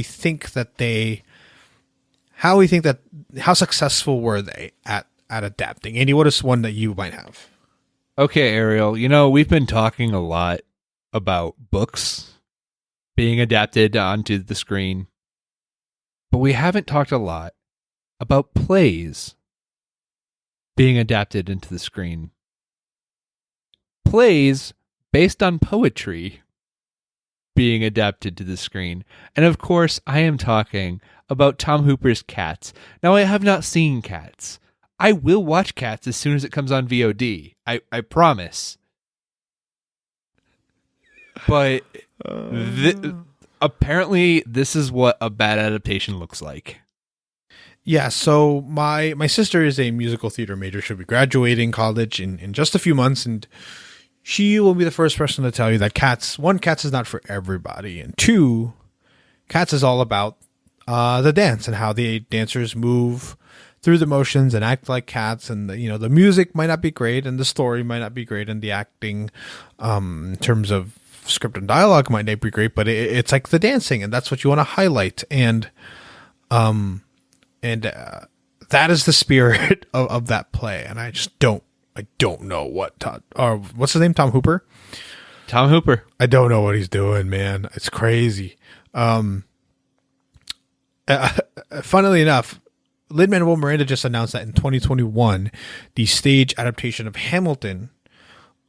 successful were they at adapting? Andy, what is one that you might have? Okay, Ariel, we've been talking a lot about books being adapted onto the screen, but we haven't talked a lot about plays being adapted into the screen. Plays based on poetry being adapted to the screen. And of course, I am talking about Tom Hooper's Cats. Now, I have not seen Cats. I will watch Cats as soon as it comes on VOD. I promise. But apparently, this is what a bad adaptation looks like. Yeah, so my sister is a musical theater major. She'll be graduating college in just a few months, and she will be the first person to tell you that Cats is not for everybody, and two, Cats is all about the dance and how the dancers move through the motions and act like cats, and the music might not be great, and the story might not be great, and the acting, in terms of script and dialogue, might not be great, but it's like the dancing, and that's what you want to highlight, and that is the spirit of that play, and I don't know what's his name? Tom Hooper? Tom Hooper. I don't know what he's doing, man. It's crazy. Funnily enough, Lin-Manuel Miranda just announced that in 2021, the stage adaptation of Hamilton,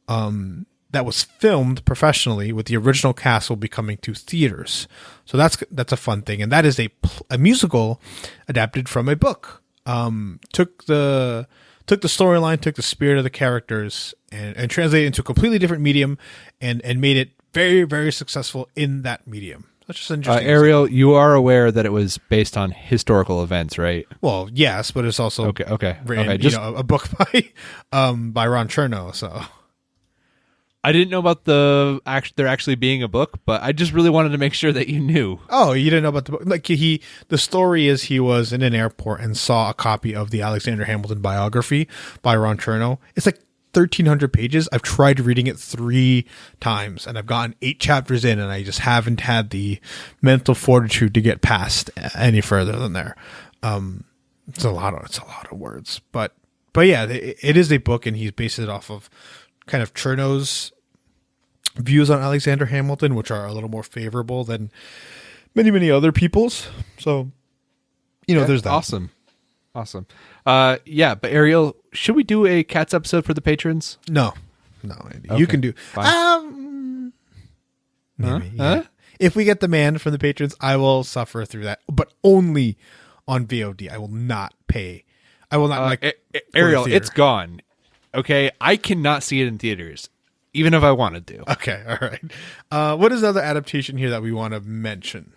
that was filmed professionally with the original cast, will be coming to theaters. So that's a fun thing, and that is a musical adapted from a book. Took the storyline, took the spirit of the characters, and translated it into a completely different medium, and made it very, very successful in that medium. That's just interesting. Ariel, you are aware that it was based on historical events, right? Well, yes, but it's also written, just a book by Ron Chernow. So I didn't know about there actually being a book, but I just really wanted to make sure that you knew. Oh, you didn't know about the book? Like the story is he was in an airport and saw a copy of the Alexander Hamilton biography by Ron Chernow. It's like 1,300 pages. I've tried reading it 3 times, and I've gotten 8 chapters in, and I just haven't had the mental fortitude to get past any further than there. It's a lot of words, but yeah, it is a book, and he's based it off of kind of Chernow's views on Alexander Hamilton, which are a little more favorable than many other people's. So, there's that. Awesome. Yeah, but Ariel, should we do a Cats episode for the patrons? No, Andy. Okay, you can do. Maybe. Yeah. If we get demand from the patrons, I will suffer through that, but only on VOD. I will not pay. I will not Ariel, it's gone. Okay, I cannot see it in theaters, even if I wanted to. Okay, all right. What is the other adaptation here that we want to mention?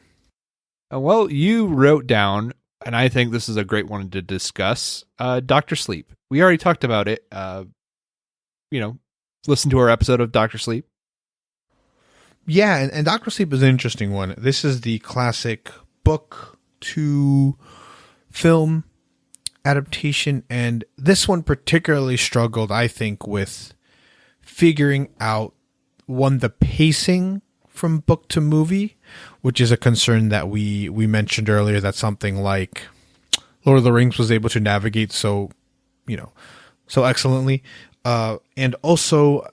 Well, you wrote down, and I think this is a great one to discuss, Dr. Sleep. We already talked about it. Listen to our episode of Dr. Sleep. Yeah, and Dr. Sleep is an interesting one. This is the classic book to film adaptation, and this one particularly struggled, I think, with figuring out the pacing from book to movie, which is a concern that we mentioned earlier, that something like Lord of the Rings was able to navigate so so excellently. And also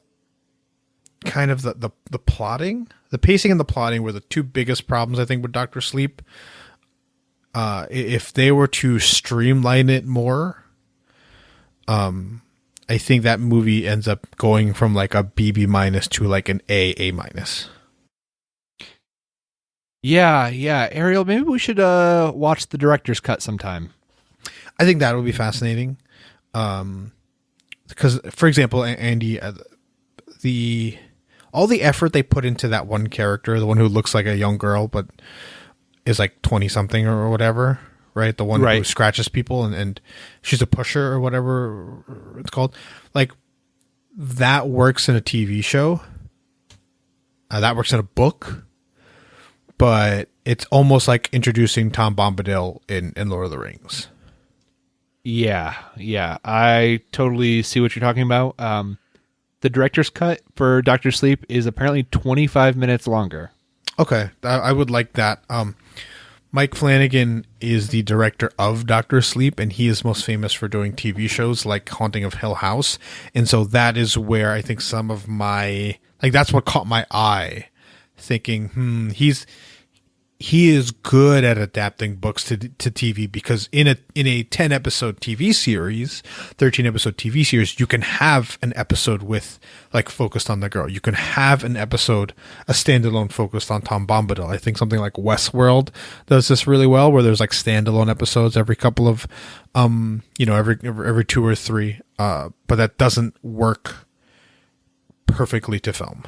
kind of the plotting, the pacing and the plotting were the two biggest problems, I think, with Dr. Sleep. If they were to streamline it more, I think that movie ends up going from like a BB minus to like an A minus. Yeah. Ariel, maybe we should watch the director's cut sometime. I think that would be fascinating. Because, for example, Andy, all the effort they put into that one character, the one who looks like a young girl but is like 20 something or whatever, right? The one who scratches people and she's a pusher or whatever it's called. Like, that works in a TV show. That works in a book. But it's almost like introducing Tom Bombadil in Lord of the Rings. Yeah. I totally see what you're talking about. The director's cut for Dr. Sleep is apparently 25 minutes longer. Okay. I would like that. Mike Flanagan is the director of Dr. Sleep, and he is most famous for doing TV shows like Haunting of Hill House. And so that is where I think some of my, like, that's what caught my eye, thinking, he is good at adapting books to TV, because in a 10 episode TV series, 13 episode TV series, you can have an episode with like focused on the girl. You can have a standalone focused on Tom Bombadil. I think something like Westworld does this really well, where there's like standalone episodes every couple of, every 2 or 3. But that doesn't work perfectly to film.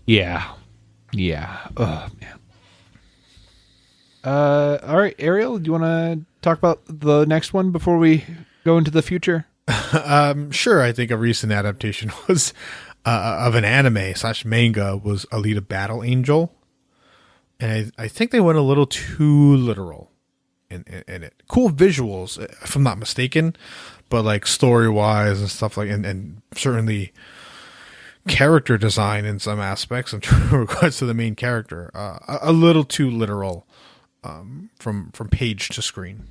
Yeah. Oh man. All right, Ariel, do you want to talk about the next one before we go into the future? Sure. I think a recent adaptation was of an anime / manga was Alita Battle Angel. And I think they went a little too literal in it. Cool visuals, if I'm not mistaken, but like story-wise and stuff like, and certainly character design in some aspects in regards to the main character, a little too literal. From page to screen.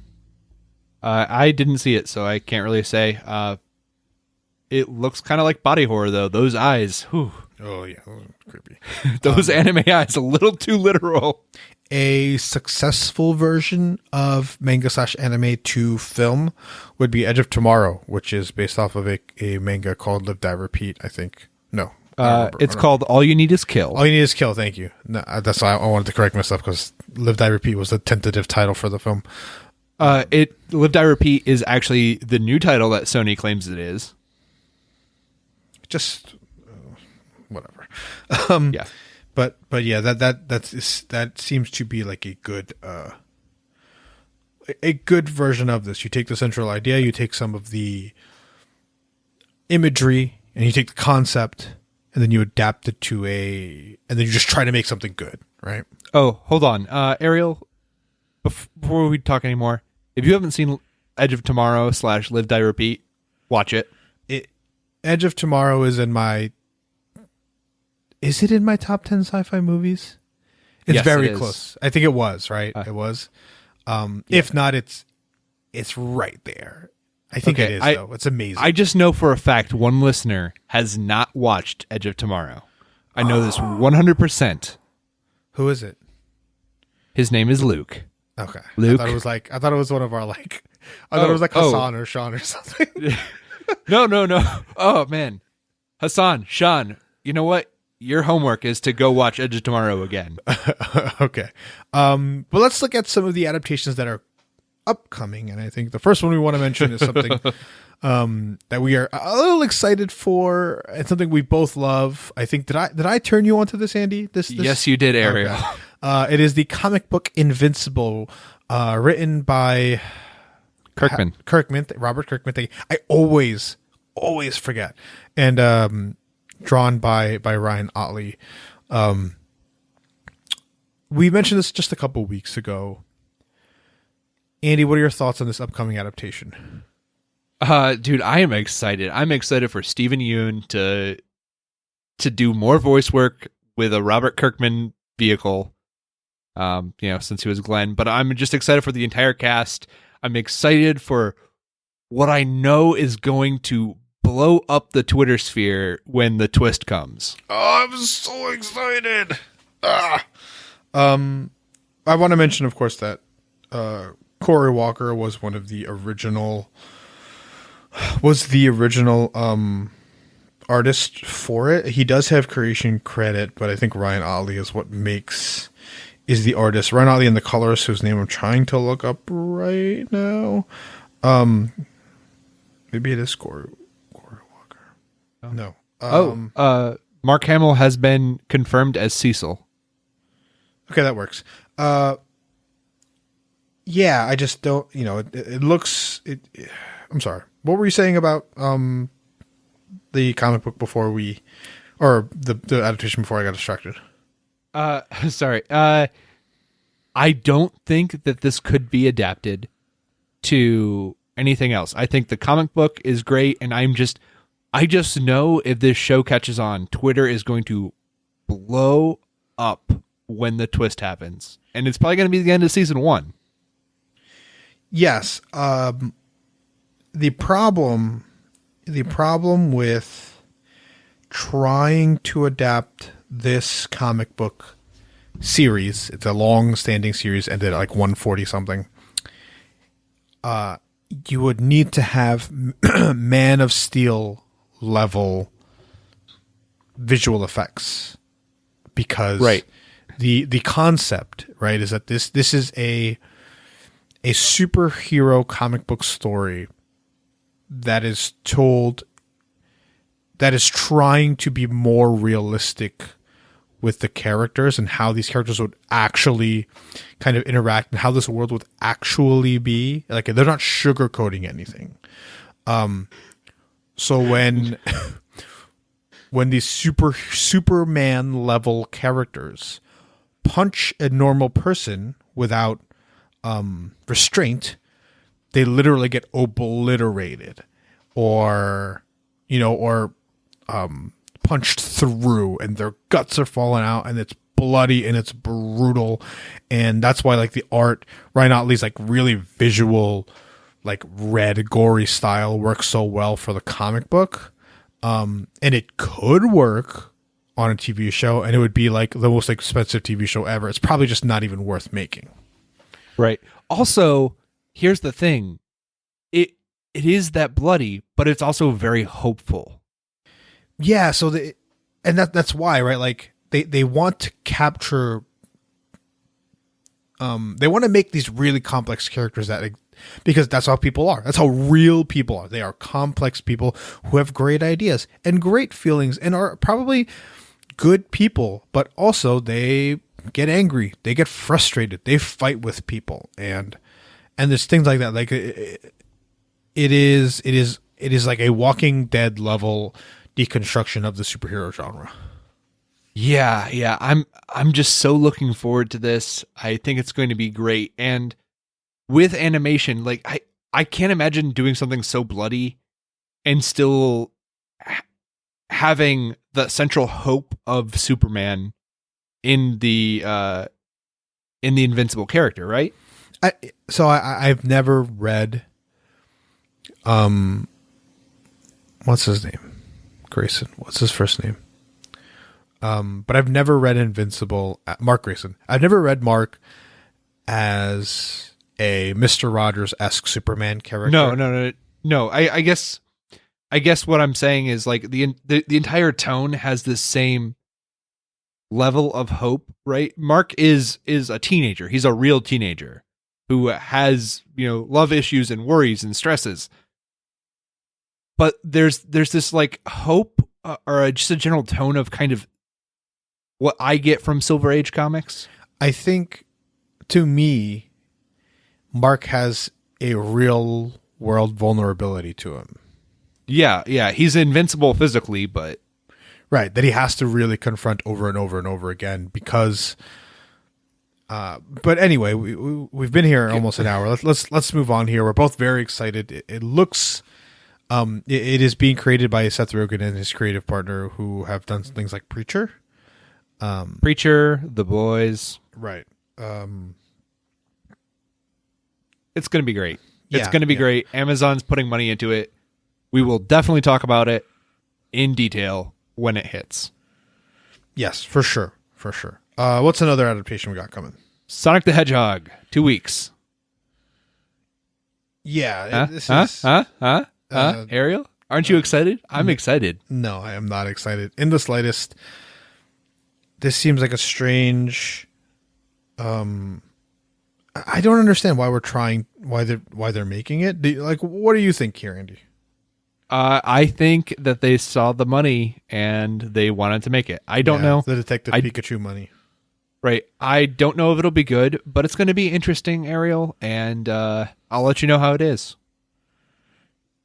I didn't see it, so I can't really say. It looks kind of like body horror, though. Those eyes, whew. Oh yeah, creepy. Those anime eyes, a little too literal. A successful version of manga / anime to film would be Edge of Tomorrow, which is based off of a manga called Live Die Repeat, I think. No. It's called All You Need Is Kill. All You Need Is Kill, thank you. No, that's why I wanted to correct myself, because Live Die Repeat was the tentative title for the film. Live Die Repeat is actually the new title that Sony claims it is. Just whatever. Yeah. But yeah, that seems to be like a good version of this. You take the central idea, you take some of the imagery, and you take the concept, and then you adapt it and then you just try to make something good, right? Oh, hold on. Ariel, before we talk anymore, if you haven't seen Edge of Tomorrow / Live Die Repeat, watch it. Edge of Tomorrow is in my top 10 sci-fi movies? It's yes, very it close. I think it was, right? It was. Yeah. If not, it's right there. I think it is, though. It's amazing. I just know for a fact one listener has not watched Edge of Tomorrow. I know this 100%. Who is it? His name is Luke. Okay. Luke. I thought it was one of our I thought it was like Hassan or Sean or something. No. Oh, man. Hassan, Sean, you know what? Your homework is to go watch Edge of Tomorrow again. Okay. But let's look at some of the adaptations that are upcoming, and I think the first one we want to mention is something that we are a little excited for, and something we both love. I think did I turn you onto this, Andy? This Yes, you did, Ariel. Okay. It is the comic book Invincible, written by Robert Kirkman. I always forget, and drawn by Ryan Otley. We mentioned this just a couple weeks ago. Andy, what are your thoughts on this upcoming adaptation? Dude, I am excited. I'm excited for Stephen Yeun to do more voice work with a Robert Kirkman vehicle. Since he was Glenn, but I'm just excited for the entire cast. I'm excited for what I know is going to blow up the Twitter sphere when the twist comes. Oh, I'm so excited. I want to mention, of course, that Corey Walker was one of the original artist for it. He does have creation credit, but I think Ryan Otley is the artist. Ryan Otley and the colorist, whose name I'm trying to look up right now. Maybe it is Corey Walker. No. Mark Hamill has been confirmed as Cecil. Okay, that works. Yeah, I just don't, it looks, I'm sorry. What were you saying about the comic book or the adaptation before I got distracted? Sorry. I don't think that this could be adapted to anything else. I think the comic book is great, and I just know if this show catches on, Twitter is going to blow up when the twist happens. And it's probably going to be the end of season 1. Yes. The problem with trying to adapt this comic book series, it's a long-standing series, ended at like 140 something. You would need to have Man of Steel level visual effects, because the concept, right, is that this is a superhero comic book story that is trying to be more realistic with the characters and how these characters would actually kind of interact and how this world would actually be. Like, they're not sugarcoating anything. So when these Superman level characters punch a normal person without restraint, they literally get obliterated or punched through, and their guts are falling out, and it's bloody and it's brutal. And that's why, like, the art, Ryan Otley's like really visual, like red gory style works so well for the comic book. And it could work on a TV show, and it would be like the most expensive TV show ever. It's probably just not even worth making. Right. Also, here's the thing. It is that bloody, but it's also very hopeful. Yeah, so that's why, right? Like, they want to capture they want to make these really complex characters because that's how people are. That's how real people are. They are complex people who have great ideas and great feelings and are probably good people, but also they get angry, they get frustrated, they fight with people, and there's things like that. Like, it is like a Walking Dead level deconstruction of the superhero genre. Yeah, I'm just so looking forward to this. I think it's going to be great. And with animation, like, I can't imagine doing something so bloody and still having the central hope of Superman in the Invincible character, right? I've never read what's his name? Grayson. What's his first name? But I've never read Invincible. Mark Grayson. I've never read Mark as a Mr. Rogers-esque Superman character. No. I guess what I'm saying is, like, the entire tone has this same level of hope, right? Mark is a teenager. He's a real teenager who has, love issues and worries and stresses. But there's this, like, hope or just a general tone of kind of what I get from Silver Age comics. I think, to me, Mark has a real world vulnerability to him. Yeah. He's invincible physically, but right, that he has to really confront over and over and over again because. But anyway, we've been here almost an hour. Let's move on here. We're both very excited. It looks. It is being created by Seth Rogen and his creative partner, who have done things like Preacher. The Boys. Right. It's going to be great. It's Yeah, going to be yeah. great. Amazon's putting money into it. We will definitely talk about it in detail when it hits. Yes, for sure. For sure. What's another adaptation we got coming? Sonic the Hedgehog, 2 weeks. Yeah. This is... Ariel? Aren't you excited? I'm excited. No, I am not excited in the slightest. This seems like a strange... I don't understand why they're making it. What do you think here, Andy? I think that they saw the money and they wanted to make it. I don't know. The Detective Pikachu money. Right. I don't know if it'll be good, but it's going to be interesting, Ariel, and I'll let you know how it is.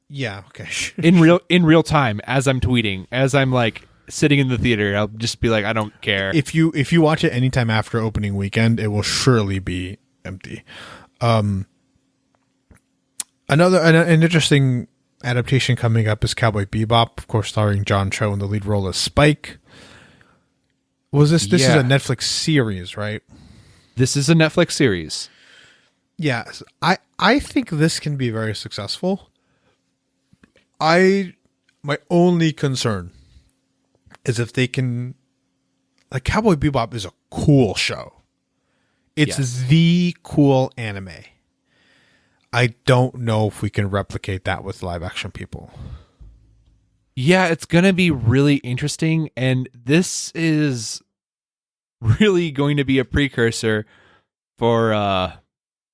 Yeah, okay. in real time, as I'm tweeting, as I'm like sitting in the theater, I'll just be like, I don't care. If you watch it anytime after opening weekend, it will surely be empty. An interesting adaptation coming up is Cowboy Bebop, of course, starring John Cho in the lead role as Spike. This is a Netflix series, right? This is a Netflix series. Yes, I think this can be very successful. My only concern is if they can, like, Cowboy Bebop is a cool show. It's the cool anime. I don't know if we can replicate that with live action people. Yeah, it's going to be really interesting, and this is really going to be a precursor for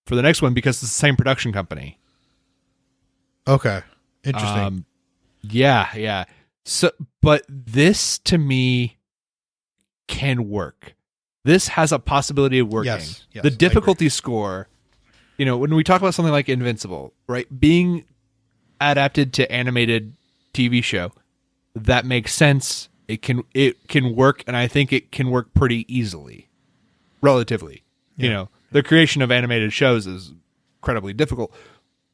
the next one because it's the same production company. Okay. Interesting. Yeah. So, but this to me can work. This has a possibility of working. Yes, the difficulty score, when we talk about something like Invincible, right? Being adapted to animated TV show, that makes sense. It can work, and I think it can work pretty easily, relatively. Yeah. The creation of animated shows is incredibly difficult,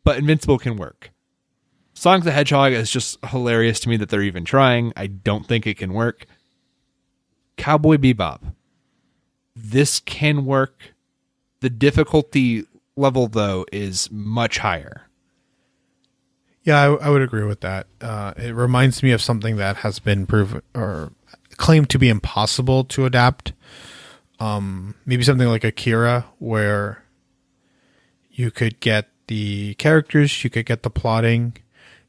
but Invincible can work. Sonic the Hedgehog is just hilarious to me that they're even trying. I don't think it can work. Cowboy Bebop. This can work. The difficulty level, though, is much higher. Yeah, I would agree with that. It reminds me of something that has been proven or claimed to be impossible to adapt. Maybe something like Akira, where you could get the characters, you could get the plotting,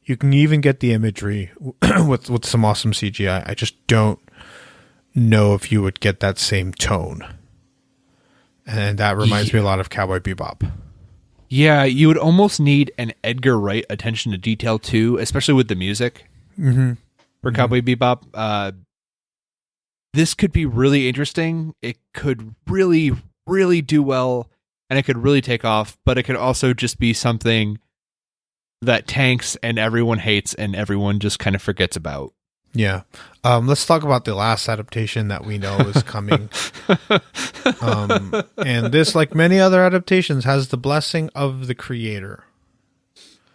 you can even get the imagery with some awesome CGI. I just don't know if you would get that same tone. And that reminds me a lot of Cowboy Bebop. Yeah, you would almost need an Edgar Wright attention to detail too, especially with the music for Cowboy Bebop. This could be really interesting. It could really, really do well, and it could really take off, but it could also just be something that tanks and everyone hates and everyone just kind of forgets about. Yeah. Let's talk about the last adaptation that we know is coming. And this, like many other adaptations, has the blessing of the creator.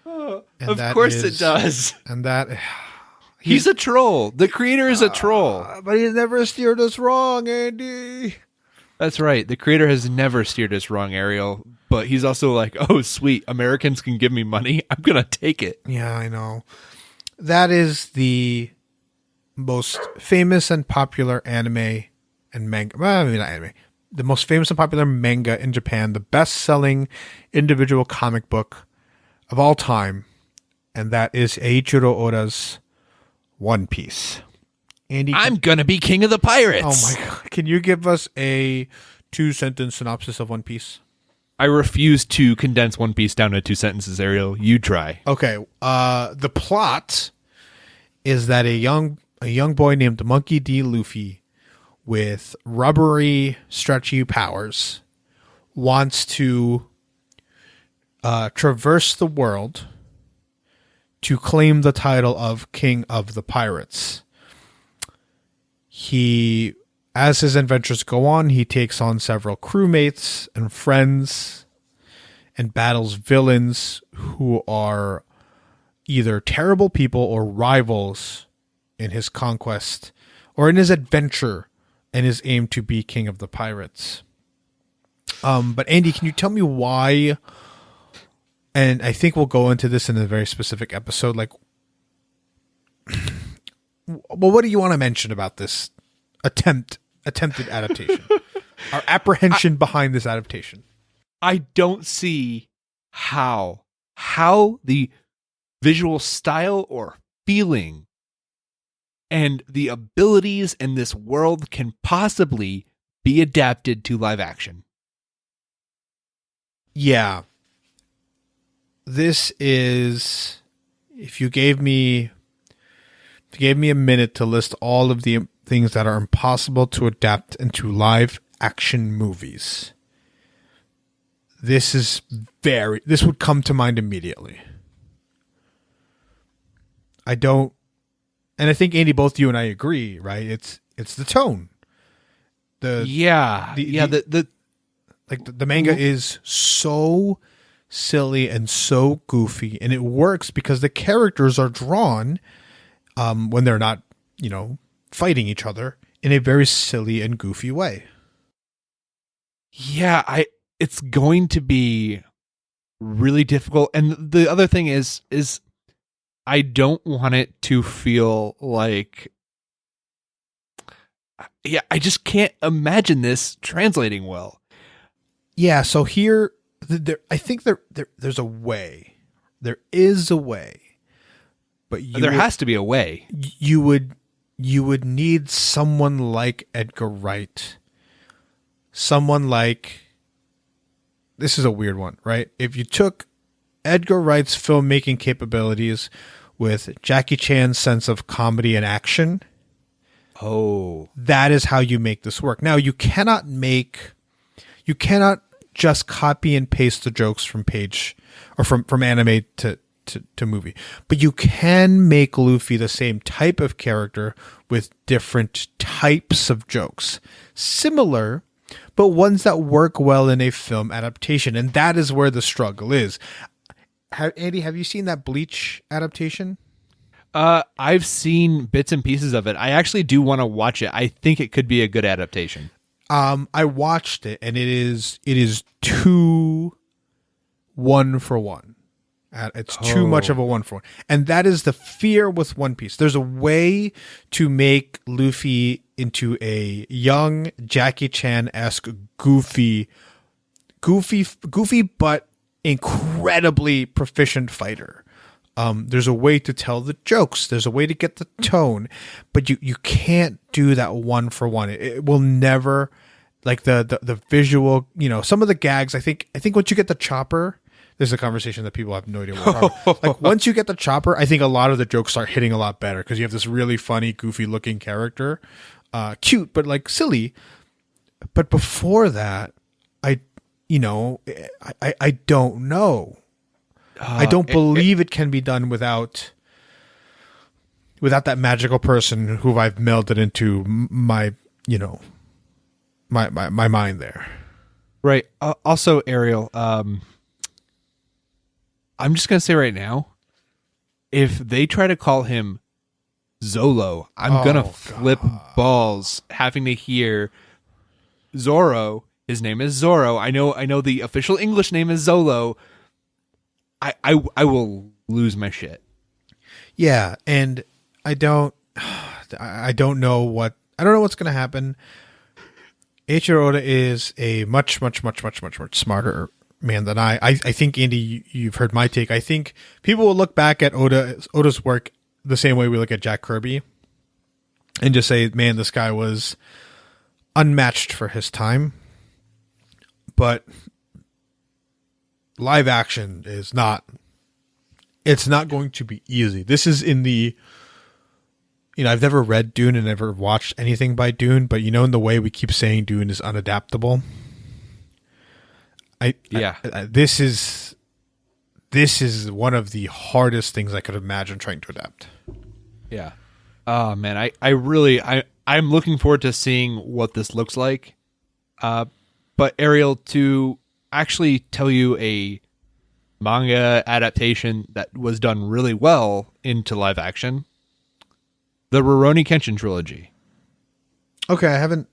Of course it does. And that... He's a troll. The creator is a troll. But he's never steered us wrong, Andy. That's right. The creator has never steered us wrong, Ariel. But he's also like, oh, sweet. Americans can give me money. I'm going to take it. Yeah, I know. That is the most famous and popular anime and manga. Well, maybe not anime. The most famous and popular manga in Japan. The best-selling individual comic book of all time. And that is Eiichiro Oda's One Piece. Andy, I'm going to be king of the pirates. Oh my God. Can you give us a 2-sentence synopsis of One Piece? I refuse to condense One Piece down to 2 sentences, Ariel. You try. Okay. The plot is that a young boy named Monkey D. Luffy with rubbery, stretchy powers wants to traverse the world to claim the title of King of the Pirates. As his adventures go on, he takes on several crewmates and friends and battles villains who are either terrible people or rivals in his conquest or in his adventure and his aim to be king of the pirates. But Andy, can you tell me why and I think we'll go into this in a very specific episode. Like, well, what do you want to mention about this attempted adaptation? Our apprehension behind this adaptation. I don't see how the visual style or feeling and the abilities in this world can possibly be adapted to live action. Yeah. This is, if you gave me a minute to list all of the things that are impossible to adapt into live action movies, this would come to mind immediately. And I think, Andy, both you and I agree, right? It's the tone. The manga is so silly and so goofy, and it works because the characters are drawn when they're not, fighting each other, in a very silly and goofy way. Yeah, it's going to be really difficult. And the other thing is I don't want it to feel like, I just can't imagine this translating well. Yeah, so here, I think there's a way. There is a way. But there has to be a way. You would need someone like Edgar Wright. Someone like, this is a weird one, right? If you took Edgar Wright's filmmaking capabilities with Jackie Chan's sense of comedy and action, that is how you make this work. Now, you cannot just copy and paste the jokes from page or from anime to movie, but you can make Luffy the same type of character with different types of jokes, similar, but ones that work well in a film adaptation. And that is where the struggle is. Andy, have you seen that Bleach adaptation? I've seen bits and pieces of it. I actually do want to watch it. I think it could be a good adaptation. I watched it, and it is too one for one. It's too much of a one for one. And that is the fear with One Piece. There's a way to make Luffy into a young Jackie Chan-esque goofy, but incredibly proficient fighter. There's a way to tell the jokes. There's a way to get the tone, but you can't do that one for one. It will never, like the visual, some of the gags. I think once you get the chopper, this is a conversation that people have no idea what. Like once you get the chopper, I think a lot of the jokes start hitting a lot better because you have this really funny, goofy looking character, cute but like silly. But before that, I don't know. I don't believe it can be done without that magical person who I've melded into my mind there. Right. Also, Ariel, I'm just going to say right now, if they try to call him Zolo, I'm going to flip balls having to hear Zoro. His name is Zoro. I know the official English name is Zolo. I will lose my shit. Yeah, and I don't know what's going to happen. Eiichiro Oda is a much smarter man than I. I think, Andy, you've heard my take. I think people will look back at Oda's work the same way we look at Jack Kirby and just say, man, this guy was unmatched for his time. But live action is not going to be easy. This is in the, I've never read Dune and never watched anything by Dune, but in the way we keep saying Dune is unadaptable. This is one of the hardest things I could imagine trying to adapt. Yeah. Oh man, I'm looking forward to seeing what this looks like. But Ariel, to actually tell you a manga adaptation that was done really well into live action, the Rurouni Kenshin trilogy. Okay, I haven't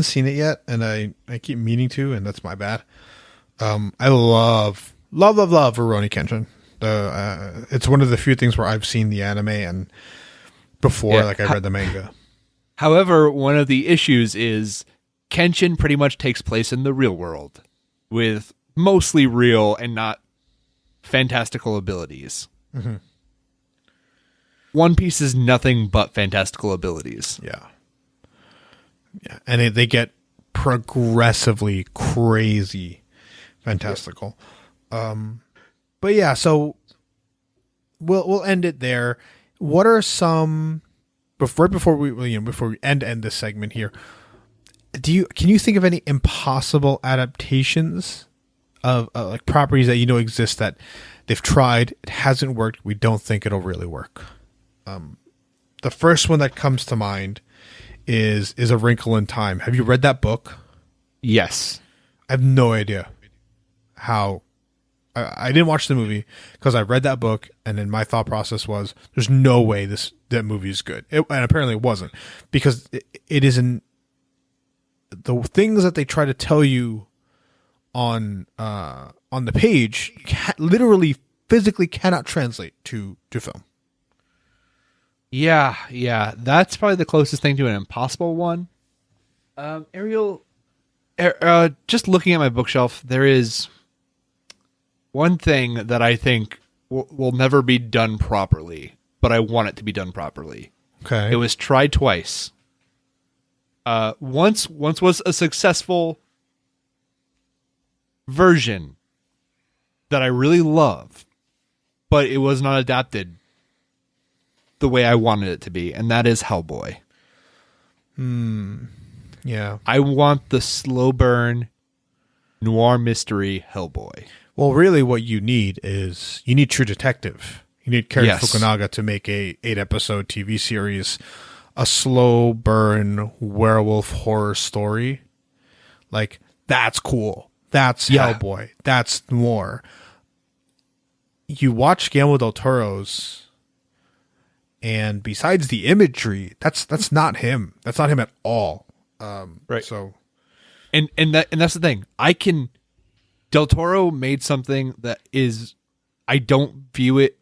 seen it yet, and I keep meaning to, and that's my bad. I love love Rurouni Kenshin. It's one of the few things where I've seen the anime and before, like I read the manga. However, one of the issues is Kenshin pretty much takes place in the real world with mostly real and not fantastical abilities. Mm-hmm. One Piece is nothing but fantastical abilities. Yeah. And they get progressively crazy fantastical. But yeah, so we'll end it there. What are some before we end this segment here? Can you think of any impossible adaptations of like properties that exist that they've tried, it hasn't worked, we don't think it'll really work? The first one that comes to mind is A Wrinkle in Time. Have you read that book? Yes. I have no idea how. I didn't watch the movie because I read that book, and then my thought process was, "There's no way that movie is good," and apparently it wasn't, because it isn't. The things that they try to tell you on the page literally physically cannot translate to film. Yeah, that's probably the closest thing to an impossible one. Ariel, just looking at my bookshelf, there is one thing that I think will never be done properly, but I want it to be done properly. Okay. It was tried twice. Once was a successful version that I really love, but it was not adapted the way I wanted it to be, and that is Hellboy. Yeah. I want the slow burn noir mystery Hellboy. Well, really what you need is True Detective. You need Cary Fukunaga to make a 8-episode TV series, a slow burn werewolf horror story. Like, that's cool. That's Hellboy. That's noir. You watch Guillermo del Toro's, and besides the imagery, that's not him. That's not him at all. Right. So, and that's the thing. Del Toro made something that is, I don't view it.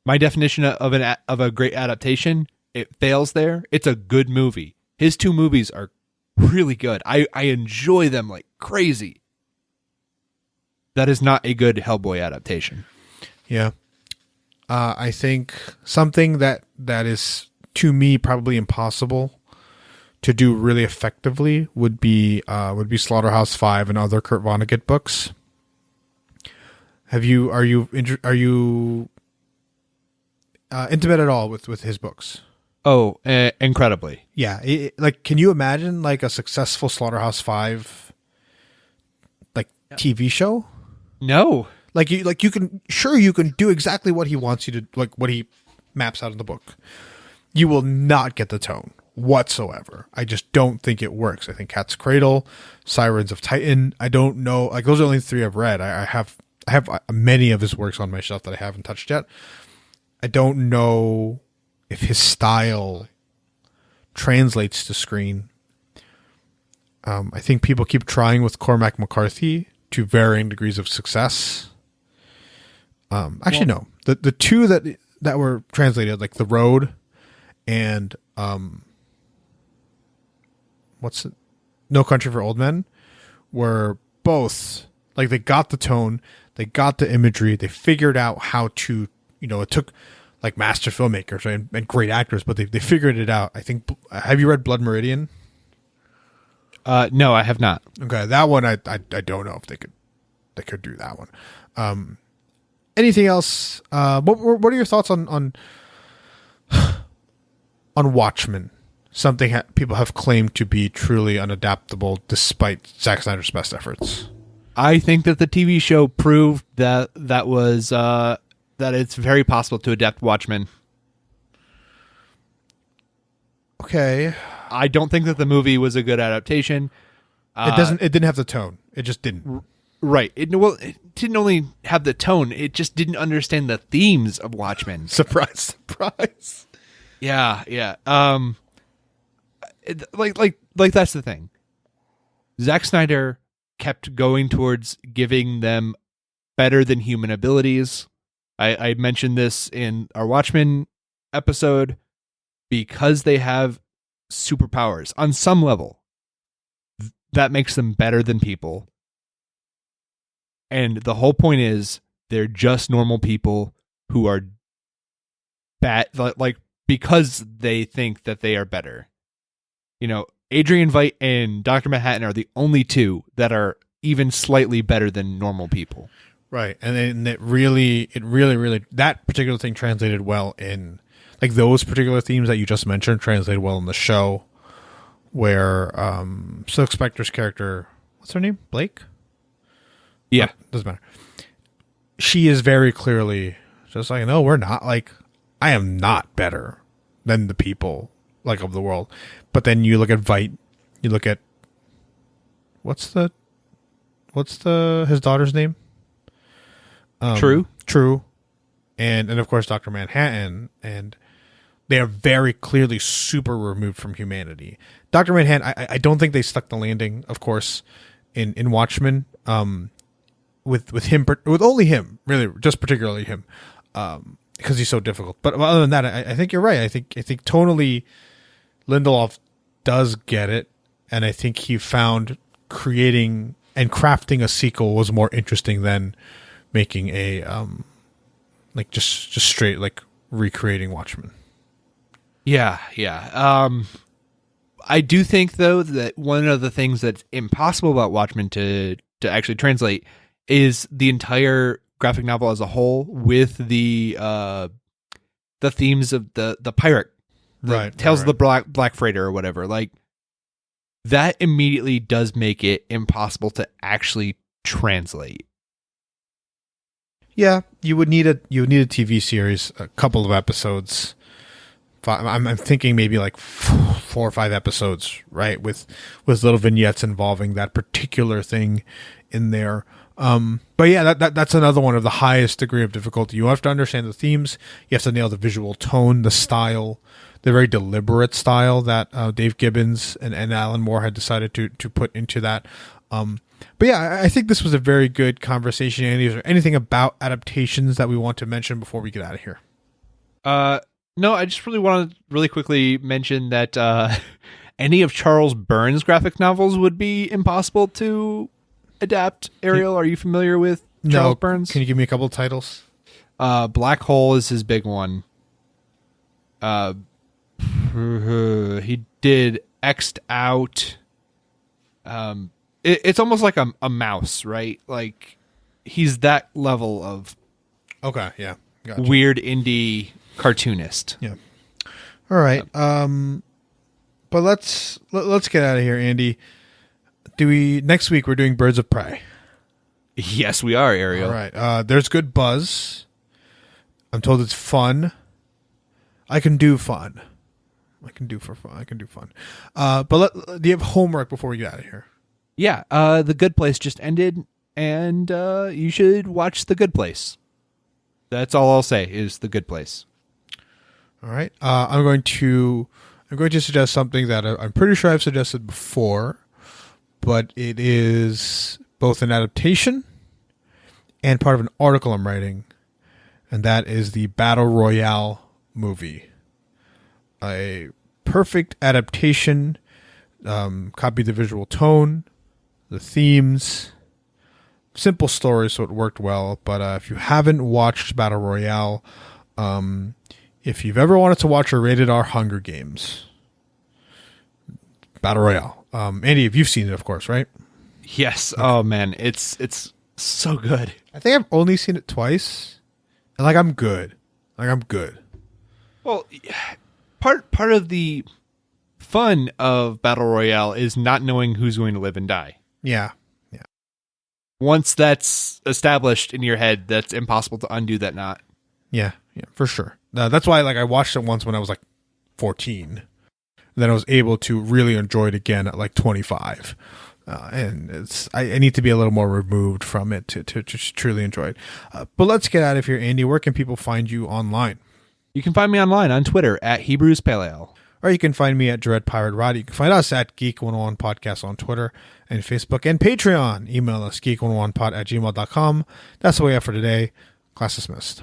My definition of a great adaptation, it fails there. It's a good movie. His 2 movies are really good. I enjoy them like crazy. That is not a good Hellboy adaptation. Yeah. I think something that is, to me, probably impossible to do really effectively would be Slaughterhouse-5 and other Kurt Vonnegut books. Are you intimate at all with his books? Oh, incredibly. Yeah. Like, can you imagine like a successful Slaughterhouse-5 like TV show? No. You can do exactly what he wants you to, like what he maps out in the book. You will not get the tone whatsoever. I just don't think it works. I think Cat's Cradle, Sirens of Titan, I don't know. Like, those are only 3 I've read. I have many of his works on my shelf that I haven't touched yet. I don't know if his style translates to screen. I think people keep trying with Cormac McCarthy to varying degrees of success. Actually, no. The 2 that were translated, like The Road and what's it? No Country for Old Men, were both like, they got the tone, they got the imagery, they figured out how to, it took like master filmmakers, right, and great actors, but they figured it out. I think. Have you read Blood Meridian? No, I have not. Okay, that one I don't know if they could do that one. Anything else? What are your thoughts on Watchmen? Something people have claimed to be truly unadaptable despite Zack Snyder's best efforts. I think that the TV show proved that it's very possible to adapt Watchmen. Okay. I don't think that the movie was a good adaptation. It didn't have the tone. It just didn't. Right. It didn't only have the tone. It just didn't understand the themes of Watchmen. Surprise. Yeah. Like that's the thing. Zack Snyder kept going towards giving them better than human abilities. I mentioned this in our Watchmen episode. Because they have superpowers on some level, that makes them better than people. And the whole point is they're just normal people who are bad, like, because they think that they are better. You know, Adrian Veidt and Dr. Manhattan are the only two that are even slightly better than normal people. Right. And then it really, that particular thing translated well in, like, those particular themes that you just mentioned translated well in the show, where Silk Spectre's character, what's her name? Blake? Yeah. Doesn't matter. She is very clearly just like, no, we're not. Like, I am not better than the people, like, of the world. But then you look at Veidt, you look at, what's his daughter's name? True. And of course, Dr. Manhattan, and they are very clearly super removed from humanity. Dr. Manhattan, I don't think they stuck the landing, of course, in Watchmen, with him, with only him, really, just particularly him, because he's so difficult. But other than that, I think you're right. I think tonally, Lindelof does get it, and I think he found creating and crafting a sequel was more interesting than making a like just straight, like, recreating Watchmen. Yeah. I do think, though, that one of the things that's impossible about Watchmen to actually translate is the entire graphic novel as a whole, with the themes of the pirate, Tales of the Black Freighter or whatever. Like, that immediately does make it impossible to actually translate. Yeah, you would need a TV series, a couple of episodes. I'm thinking maybe like 4 or 5 episodes, right, with little vignettes involving that particular thing in there. But yeah, that's another one of the highest degree of difficulty. You have to understand the themes. You have to nail the visual tone, the style, the very deliberate style that Dave Gibbons and Alan Moore had decided to put into that. But yeah, I think this was a very good conversation. Andy, is there anything about adaptations that we want to mention before we get out of here? No, I just really want to really quickly mention that any of Charles Burns' graphic novels would be impossible to adapt. Ariel, are you familiar with Charles Burns? Can you give me a couple of titles? Black Hole is his big one. He did X'd Out. It's almost like a mouse, right? Like, he's that level of gotcha. Weird indie cartoonist. Yeah. All right. But let's get out of here, Andy. Next week we're doing Birds of Prey? Yes, we are, Ariel. All right. There's good buzz. I'm told it's fun. I can do fun. But do you have homework before we get out of here? Yeah. The Good Place just ended, and you should watch The Good Place. That's all I'll say is The Good Place. All right. I'm going to suggest something that I'm pretty sure I've suggested before, but it is both an adaptation and part of an article I'm writing, and that is the Battle Royale movie. A perfect adaptation, copied the visual tone, the themes, simple story, so it worked well. But if you haven't watched Battle Royale, if you've ever wanted to watch a rated R Hunger Games, Battle Royale. Andy, if you've seen it, of course, right? Yes. Okay. Oh man, it's so good. I think I've only seen it twice, and I'm good. Well, part of the fun of Battle Royale is not knowing who's going to live and die. Yeah. Once that's established in your head, that's impossible to undo that knot. Yeah, for sure. That's why I watched it once when I was 14. Then I was able to really enjoy it again at 25. And I need to be a little more removed from it to truly enjoy it. But let's get out of here, Andy. Where can people find you online? You can find me online on Twitter at Hebrews Paleo. or you can find me at Dread Pirate Rod. You can find us at GEEK101 Podcast on Twitter and Facebook and Patreon. Email us geek101pod@gmail.com. That's the way out for today. Class dismissed.